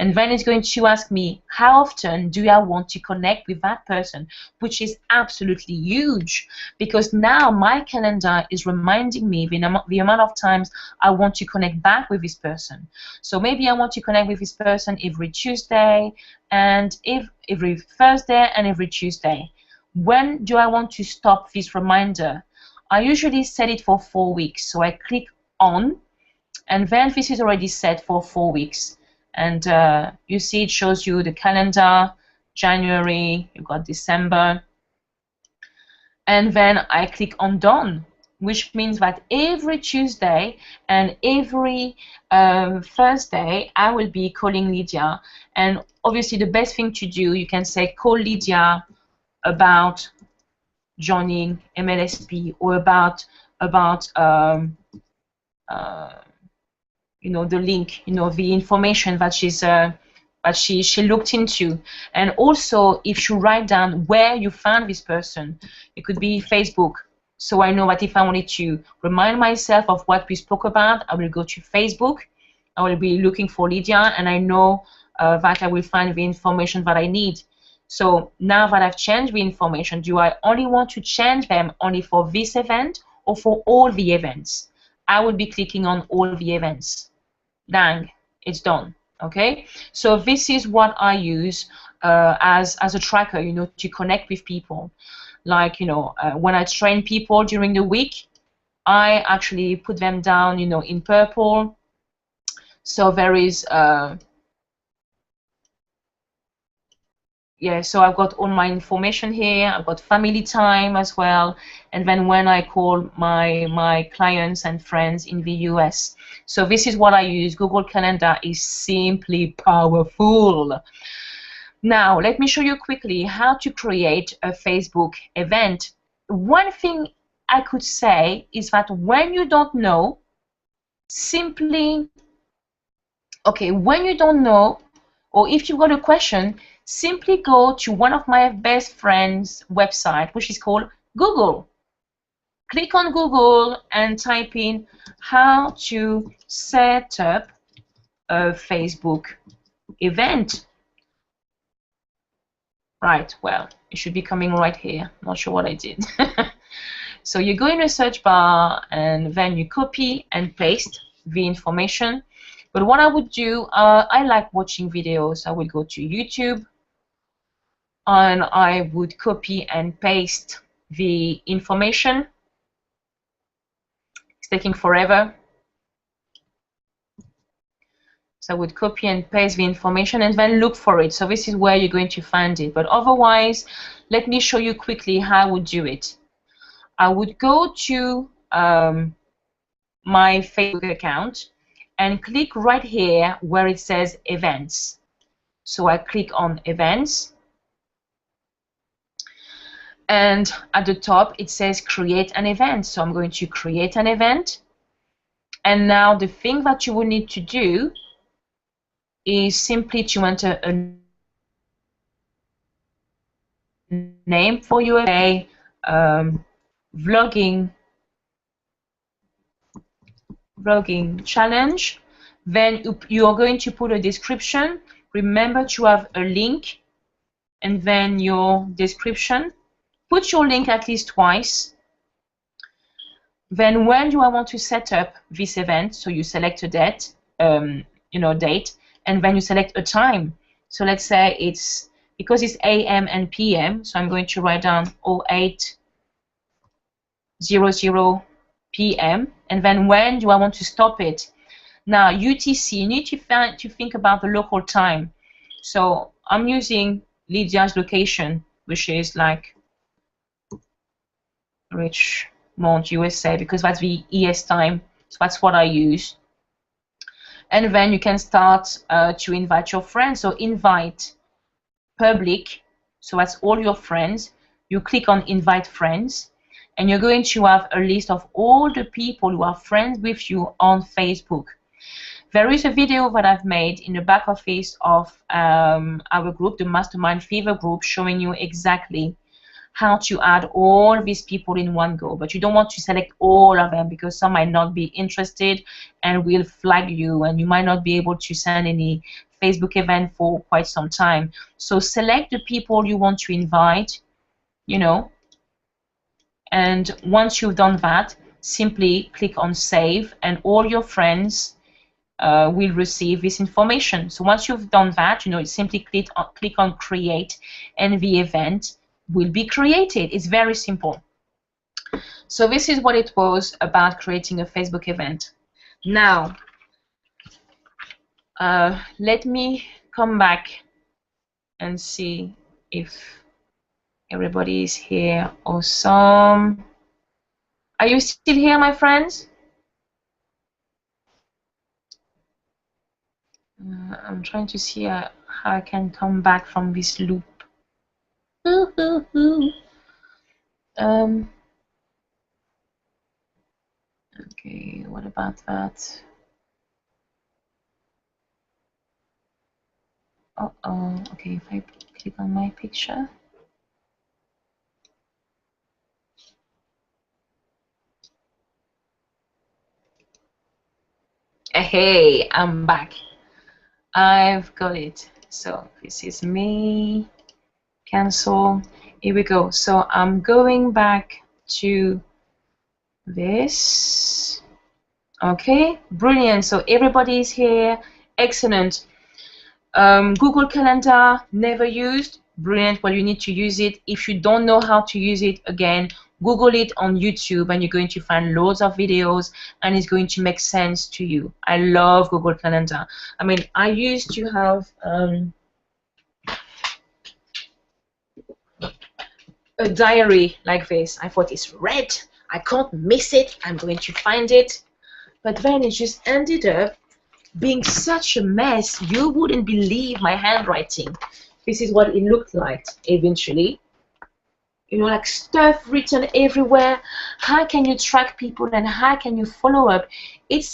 And then it's going to ask me, how often do I want to connect with that person? Which is absolutely huge, because now my calendar is reminding me the amount of times I want to connect back with this person. So maybe I want to connect with this person every Tuesday, and every Thursday, and every Tuesday. When do I want to stop this reminder? I usually set it for 4 weeks. So I click on, and then this is already set for 4 weeks. And you see it shows you the calendar, January, you've got December. And then I click on done, which means that every Tuesday and every Thursday I will be calling Lydia. And obviously the best thing to do, you can say call Lydia about joining MLSP, or about you know, the link, you know, the information that she looked into. And also, if you write down where you found this person, it could be Facebook. So I know that if I wanted to remind myself of what we spoke about, I will go to Facebook. I will be looking for Lydia, and I know that I will find the information that I need. So now that I've changed the information, do I only want to change them only for this event or for all the events? I will be clicking on all the events. Dang, it's done. Okay, so this is what I use as a tracker, you know, to connect with people. Like, you know, when I train people during the week, I actually put them down, you know, in purple. So there is yeah, so I've got all my information here. I've got family time as well, and then when I call my clients and friends in the US. So this is what I use. Google Calendar is simply powerful. Now, let me show you quickly how to create a Facebook event. One thing I could say is that when you don't know, simply, okay, when you don't know, or if you've got a question, simply go to one of my best friends' website, which is called Google. Click on Google and type in how to set up a Facebook event. Right, well, it should be coming right here. Not sure what I did. So you go in the search bar, and then you copy and paste the information. But what I would do, I like watching videos. I would go to YouTube, and I would copy and paste the information. It's taking forever. So I would copy and paste the information and then look for it. So this is where you're going to find it. But otherwise, let me show you quickly how I would do it. I would go to my Facebook account and click right here where it says events. So I click on events. And at the top, it says create an event. So I'm going to create an event. And now the thing that you will need to do is simply to enter a name for your vlogging challenge. Then you are going to put a description. Remember to have a link and then your description. Put your link at least twice. Then when do I want to set up this event? So you select a date, date, and then you select a time. So let's say it's, because it's AM and PM, so I'm going to write down 08:00 PM, and then when do I want to stop it? Now UTC, you need to think about the local time. So I'm using Lydia's location, which is like Richmond, USA, because that's the ES time. So that's what I use. And then you can start to invite your friends. So invite public, so that's all your friends. You click on invite friends, and you're going to have a list of all the people who are friends with you on Facebook. There is a video that I've made in the back office of our group, the Mastermind Fever group, showing you exactly how to add all these people in one go. But you don't want to select all of them, because some might not be interested and will flag you, and you might not be able to send any Facebook event for quite some time. So select the people you want to invite, you know, and once you've done that, simply click on save, and all your friends will receive this information. So once you've done that, you know, simply click on create, and the event will be created. It's very simple. So this is what it was about creating a Facebook event. Now, let me come back and see if everybody is here. Awesome. Are you still here, my friends? I'm trying to see how I can come back from this loop. Okay, what about that? Uh-oh, okay, if I click on my picture. Hey, I'm back. I've got it. So this is me. Cancel. Here we go. So I'm going back to this. Okay, brilliant. So everybody is here. Excellent. Google Calendar, never used. Brilliant. Well, you need to use it. If you don't know how to use it, again, Google it on YouTube, and you're going to find loads of videos, and it's going to make sense to you. I love Google Calendar. I mean, I used to have a diary like this. I thought it's red. I can't miss it. I'm going to find it. But then it just ended up being such a mess. You wouldn't believe my handwriting. This is what it looked like eventually. You know, like stuff written everywhere. How can you track people, and how can you follow up? It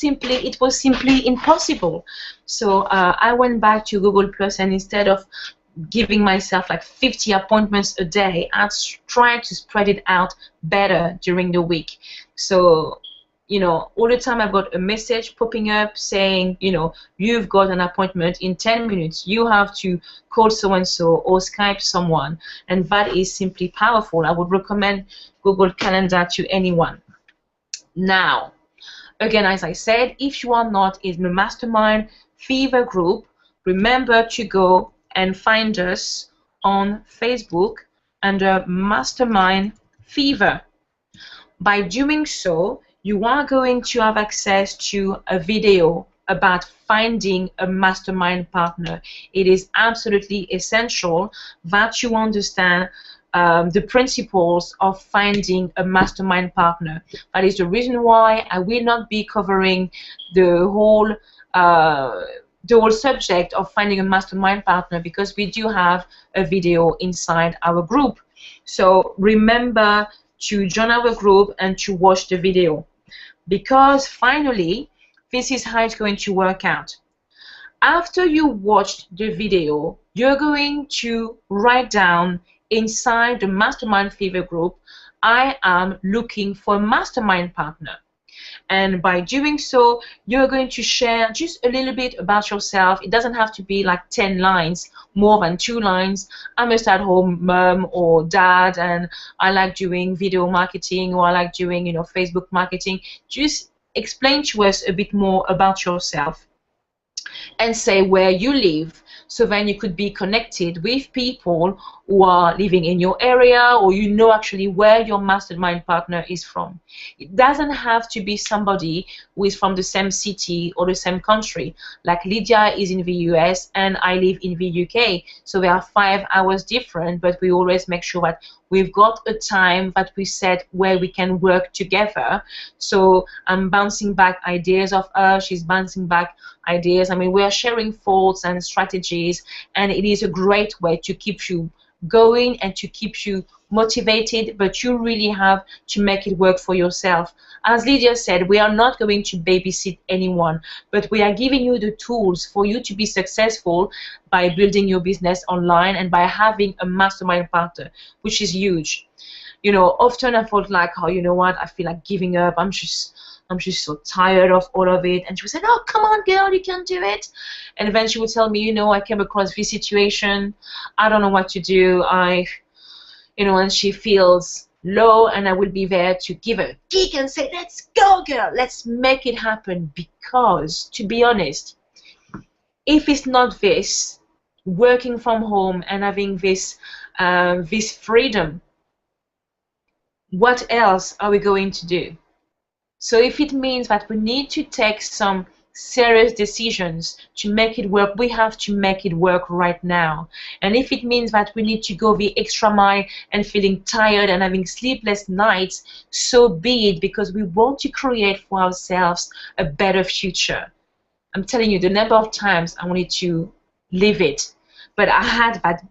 was simply impossible. So I went back to Google Plus, and instead of giving myself like 50 appointments a day, I tried to spread it out better during the week. So, you know, all the time I've got a message popping up saying, you know, you've got an appointment in 10 minutes. You have to call so-and-so or Skype someone. And that is simply powerful. I would recommend Google Calendar to anyone. Now, again, as I said, if you are not in the Mastermind Fever group, remember to go and find us on Facebook under Mastermind Fever. By doing so, you are going to have access to a video about finding a mastermind partner. It is absolutely essential that you understand the principles of finding a mastermind partner. That is the reason why I will not be covering the whole subject of finding a mastermind partner, because we do have a video inside our group. So remember to join our group and to watch the video, because finally this is how it's going to work out. After you watched the video, you're going to write down inside the Mastermind Fever group, I am looking for a mastermind partner. And by doing so, you're going to share just a little bit about yourself. It doesn't have to be like 10 lines, more than 2 lines. I'm a stay-at-home mom or dad, and I like doing video marketing, or I like doing, you know, Facebook marketing. Just explain to us a bit more about yourself and say where you live, so then you could be connected with people who are living in your area, or you know actually where your mastermind partner is from. It doesn't have to be somebody who is from the same city or the same country. Like Lydia is in the US and I live in the UK, so we are 5 hours different, but we always make sure that we've got a time that we set where we can work together. So I'm bouncing back ideas of her, she's bouncing back ideas. I mean, we are sharing thoughts and strategies, and it is a great way to keep you going and to keep you motivated, but you really have to make it work for yourself. As Lydia said, we are not going to babysit anyone, but we are giving you the tools for you to be successful by building your business online and by having a mastermind partner, which is huge. You know, often I felt like, oh, you know what, I feel like giving up. I'm I'm just so tired of all of it. And she would say, oh, come on, girl, you can do it. And then she would tell me, you know, I came across this situation. I don't know what to do. And she feels low, and I will be there to give her a kick and say, let's go, girl, let's make it happen. Because, to be honest, if it's not this, working from home and having this freedom, what else are we going to do? So if it means that we need to take some serious decisions to make it work, we have to make it work right now. And if it means that we need to go the extra mile and feeling tired and having sleepless nights, so be it, because we want to create for ourselves a better future. I'm telling you, the number of times I wanted to leave it, but I had that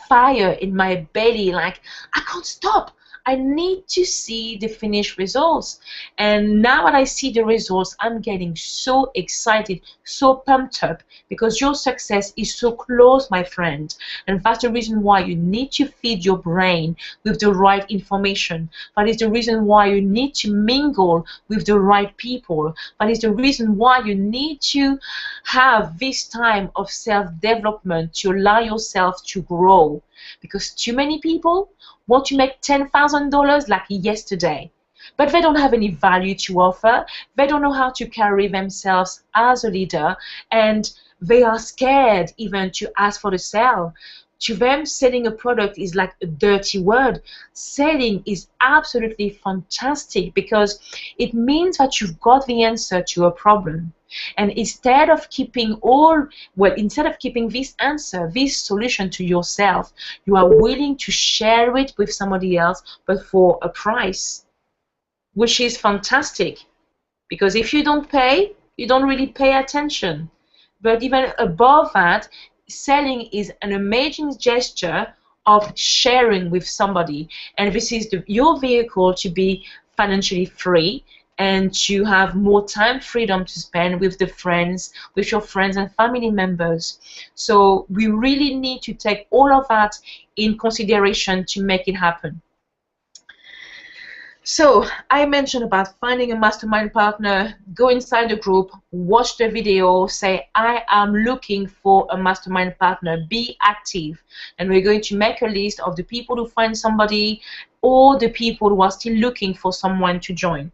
fire in my belly, like, I can't stop. I need to see the finished results. And now that I see the results, I'm getting so excited, so pumped up, because your success is so close, my friend. And that's the reason why you need to feed your brain with the right information. That is the reason why you need to mingle with the right people. That is the reason why you need to have this time of self-development to allow yourself to grow. Because too many people want to make $10,000 like yesterday, but they don't have any value to offer. They don't know how to carry themselves as a leader, and they are scared even to ask for the sale. To them, selling a product is like a dirty word. Selling is absolutely fantastic because it means that you've got the answer to a problem. And instead of keeping this answer, this solution to yourself, you are willing to share it with somebody else, but for a price, which is fantastic. Because if you don't pay, you don't really pay attention. But even above that, selling is an amazing gesture of sharing with somebody. And this is your vehicle to be financially free and to have more time freedom to spend with your friends and family members. So we really need to take all of that in consideration to make it happen. So I mentioned about finding a mastermind partner. Go inside the group, watch the video, say, I am looking for a mastermind partner. Be active. And we're going to make a list of the people who find somebody or the people who are still looking for someone to join.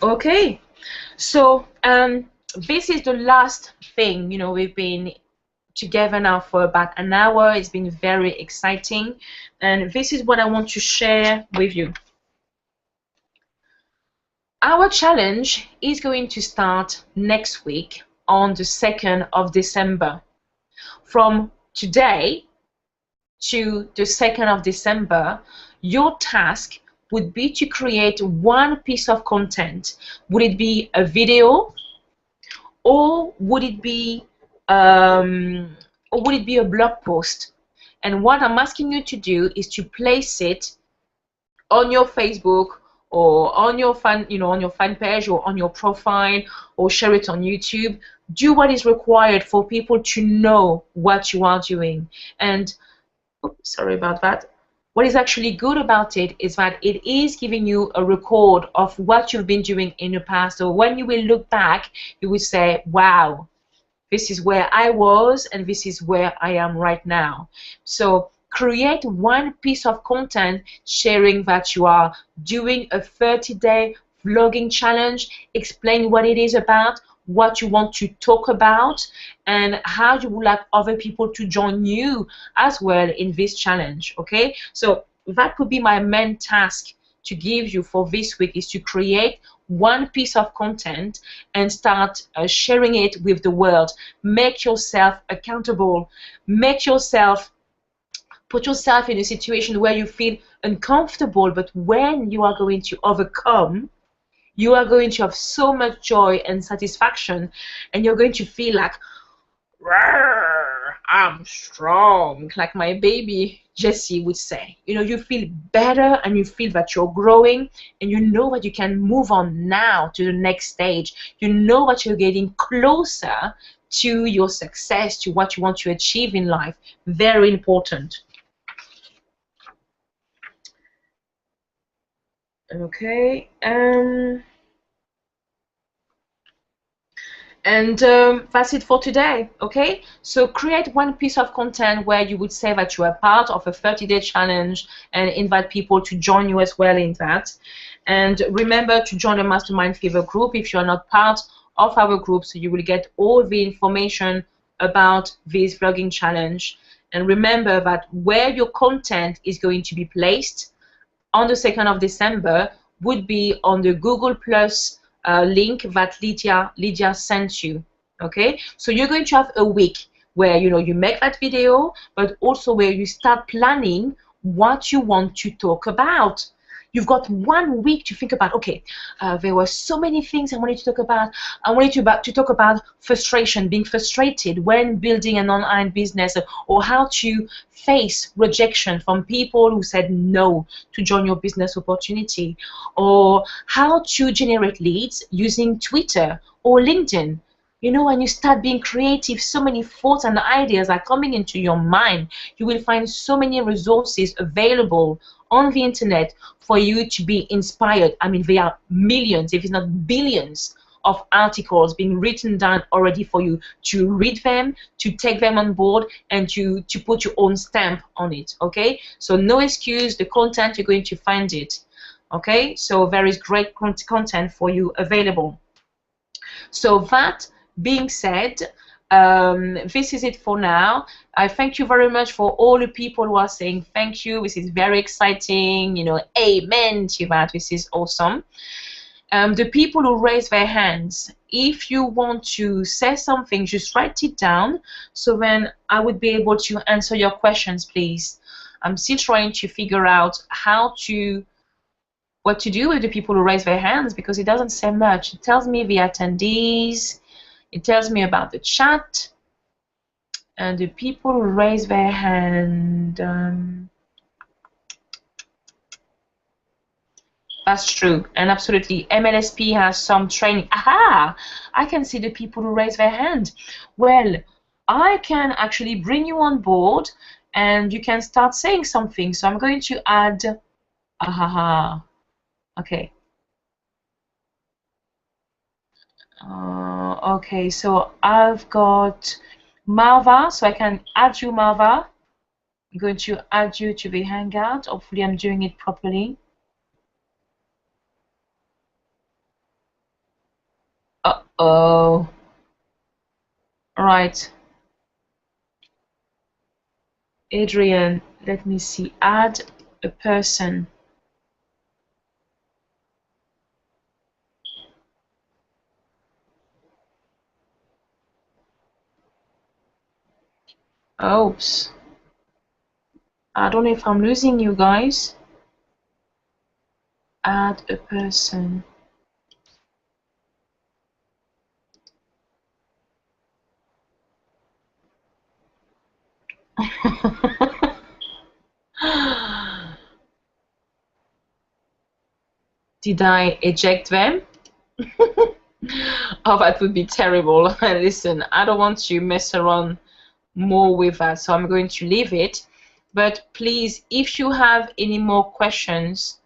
Okay, so this is the last thing. We've been together now for about an hour. It's been very exciting, and this is what I want to share with you. Our challenge is going to start next week on the 2nd of December. From today to the 2nd of December, your task would be to create one piece of content. Would it be a video, or would it be a blog post? And what I'm asking you to do is to place it on your Facebook or on your fan page or on your profile, or share it on YouTube. Do what is required for people to know what you are doing. And sorry about that. What is actually good about it is that it is giving you a record of what you've been doing in the past. So when you will look back, you will say, wow, this is where I was and this is where I am right now. So create one piece of content sharing that you are doing a 30-day vlogging challenge. Explain what it is about, what you want to talk about, and how you would like other people to join you as well in this challenge. Okay, so that could be my main task to give you for this week, is to create one piece of content and start sharing it with the world. Make yourself accountable. Put yourself in a situation where you feel uncomfortable, but when you are going to overcome, you are going to have so much joy and satisfaction, and you're going to feel like, I'm strong, like my baby Jessie would say. You feel better, and you feel that you're growing, and you know that you can move on now to the next stage. You know that you're getting closer to your success, to what you want to achieve in life. Very important. Okay. And that's it for today. Okay, so create one piece of content where you would say that you are part of a 30-day challenge and invite people to join you as well in that. And remember to join the Mastermind Fever group if you are not part of our group, so you will get all the information about this vlogging challenge. And remember that where your content is going to be placed on the 2nd of December would be on the Google Plus link that Lydia sent you. Okay, so you're going to have a week where you make that video, but also where you start planning what you want to talk about. You've got 1 week to think about, okay, there were so many things I wanted to talk about. I wanted to talk about frustration, being frustrated when building an online business, or how to face rejection from people who said no to join your business opportunity, or how to generate leads using Twitter or LinkedIn. When you start being creative, so many thoughts and ideas are coming into your mind. You will find so many resources available on the internet for you to be inspired. I mean, there are millions, if it's not billions, of articles being written down already for you to read them, to take them on board, and to put your own stamp on it. Okay, so no excuse. The content, you're going to find it. Okay, so there is great content for you available. So that being said, this is it for now. I thank you very much for all the people who are saying thank you. This is very exciting. Amen to that. This is awesome. The people who raise their hands, if you want to say something, just write it down, so then I would be able to answer your questions, please. I'm still trying to figure out what to do with the people who raise their hands, because it doesn't say much. It tells me the attendees, it tells me about the chat, and the people who raise their hand. That's true, and absolutely. MLSP has some training. Aha! I can see the people who raise their hand. Well, I can actually bring you on board, and you can start saying something. So I'm going to add. Aha! Okay. Okay, so I've got Marva, so I can add you, Marva. I'm going to add you to the Hangout. Hopefully I'm doing it properly. Uh-oh. Right. Adrian, let me see. Add a person. Oops. I don't know if I'm losing you guys. Add a person. Did I eject them? Oh, that would be terrible. Listen, I don't want to mess around more with that, so I'm going to leave it. But please, if you have any more questions,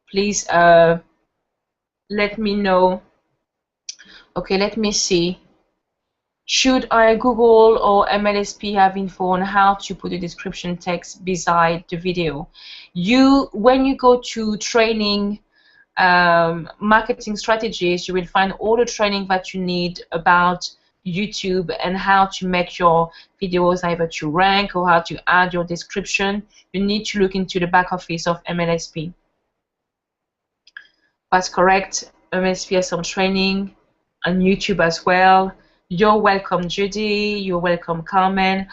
please let me know. Okay, let me see. Should I Google or MLSP have info on how to put a description text beside the video? When you go to training marketing strategies, you will find all the training that you need about YouTube and how to make your videos either to rank or how to add your description. You need to look into the back office of MLSP. That's correct. MLSP has some training on YouTube as well. You're welcome, Judy. You're welcome, Carmen.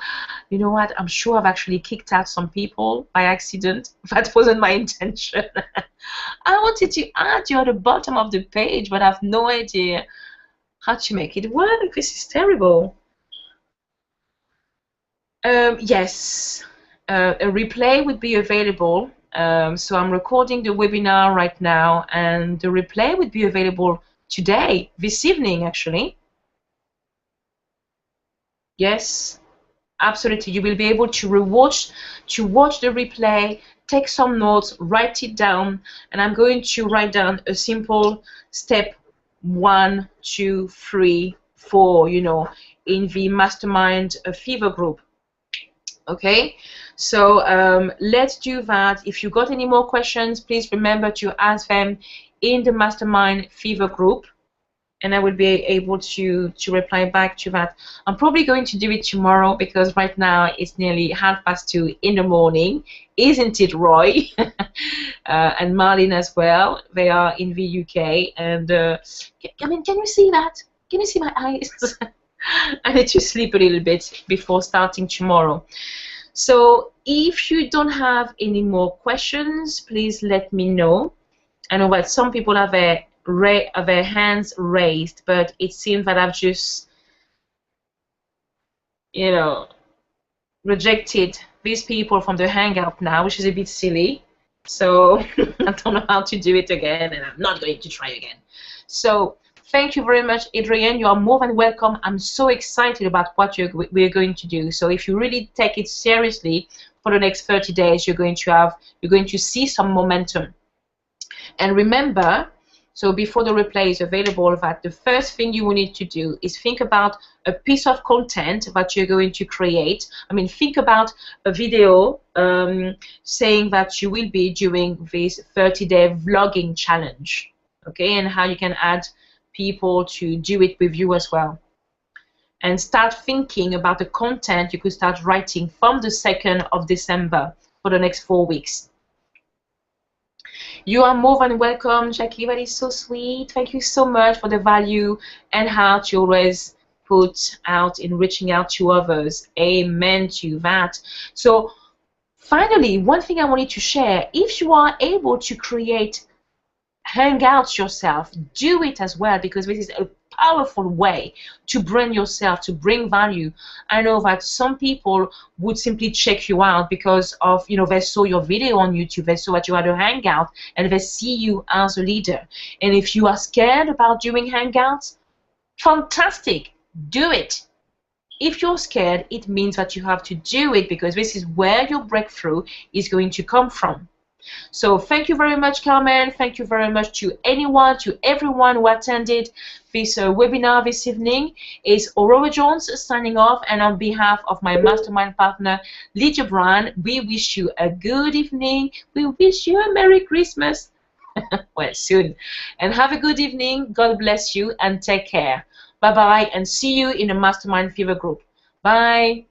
You know what? I'm sure I've actually kicked out some people by accident. That wasn't my intention. I wanted to add you at the bottom of the page, but I have no idea how to make it work. This is terrible. Yes, a replay would be available. So I'm recording the webinar right now, and the replay would be available today, this evening, actually. Yes, absolutely. You will be able to watch the replay take some notes, write it down, and I'm going to write down a simple step 1, 2, 3, 4, you know, in the Mastermind Fever group. Okay, so let's do that. If you got any more questions, please remember to ask them in the Mastermind Fever group, and I will be able to reply back to that. I'm probably going to do it tomorrow because right now it's nearly 2:30 in the morning, isn't it, Roy? And Marlene as well. They are in the UK, and I mean, can you see that? Can you see my eyes? I need to sleep a little bit before starting tomorrow. So if you don't have any more questions, please let me know. I know that some people have their hands raised, but it seems that I've just, you know, rejected these people from the Hangout now, which is a bit silly. So I don't know how to do it again, and I'm not going to try again. So thank you very much, Adrienne. You are more than welcome. I'm so excited about what we're going to do. So if you really take it seriously for the next 30 days, you're going to see some momentum. And remember, so before the replay is available, that the first thing you will need to do is think about a piece of content that you're going to create. I mean, think about a video saying that you will be doing this 30-day vlogging challenge, okay, and how you can add people to do it with you as well. And start thinking about the content you could start writing from the 2nd of December for the next 4 weeks. You are more than welcome, Jackie. That is so sweet. Thank you so much for the value and heart you always put out in reaching out to others. Amen to that. So finally, one thing I wanted to share, if you are able to create hangouts yourself, do it as well, because this is a powerful way to bring yourself, to bring value. I know that some people would simply check you out because of, you know, they saw your video on YouTube, they saw that you had a hangout, and they see you as a leader. And if you are scared about doing hangouts, fantastic, do it. If you're scared, it means that you have to do it, because this is where your breakthrough is going to come from. So thank you very much, Carmen. Thank you very much to everyone who attended this webinar this evening. It's Aurora Jones signing off, and on behalf of my mastermind partner, Lydia Brand, we wish you a good evening. We wish you a Merry Christmas. Well, soon. And have a good evening. God bless you and take care. Bye-bye, and see you in the Mastermind Fever group. Bye.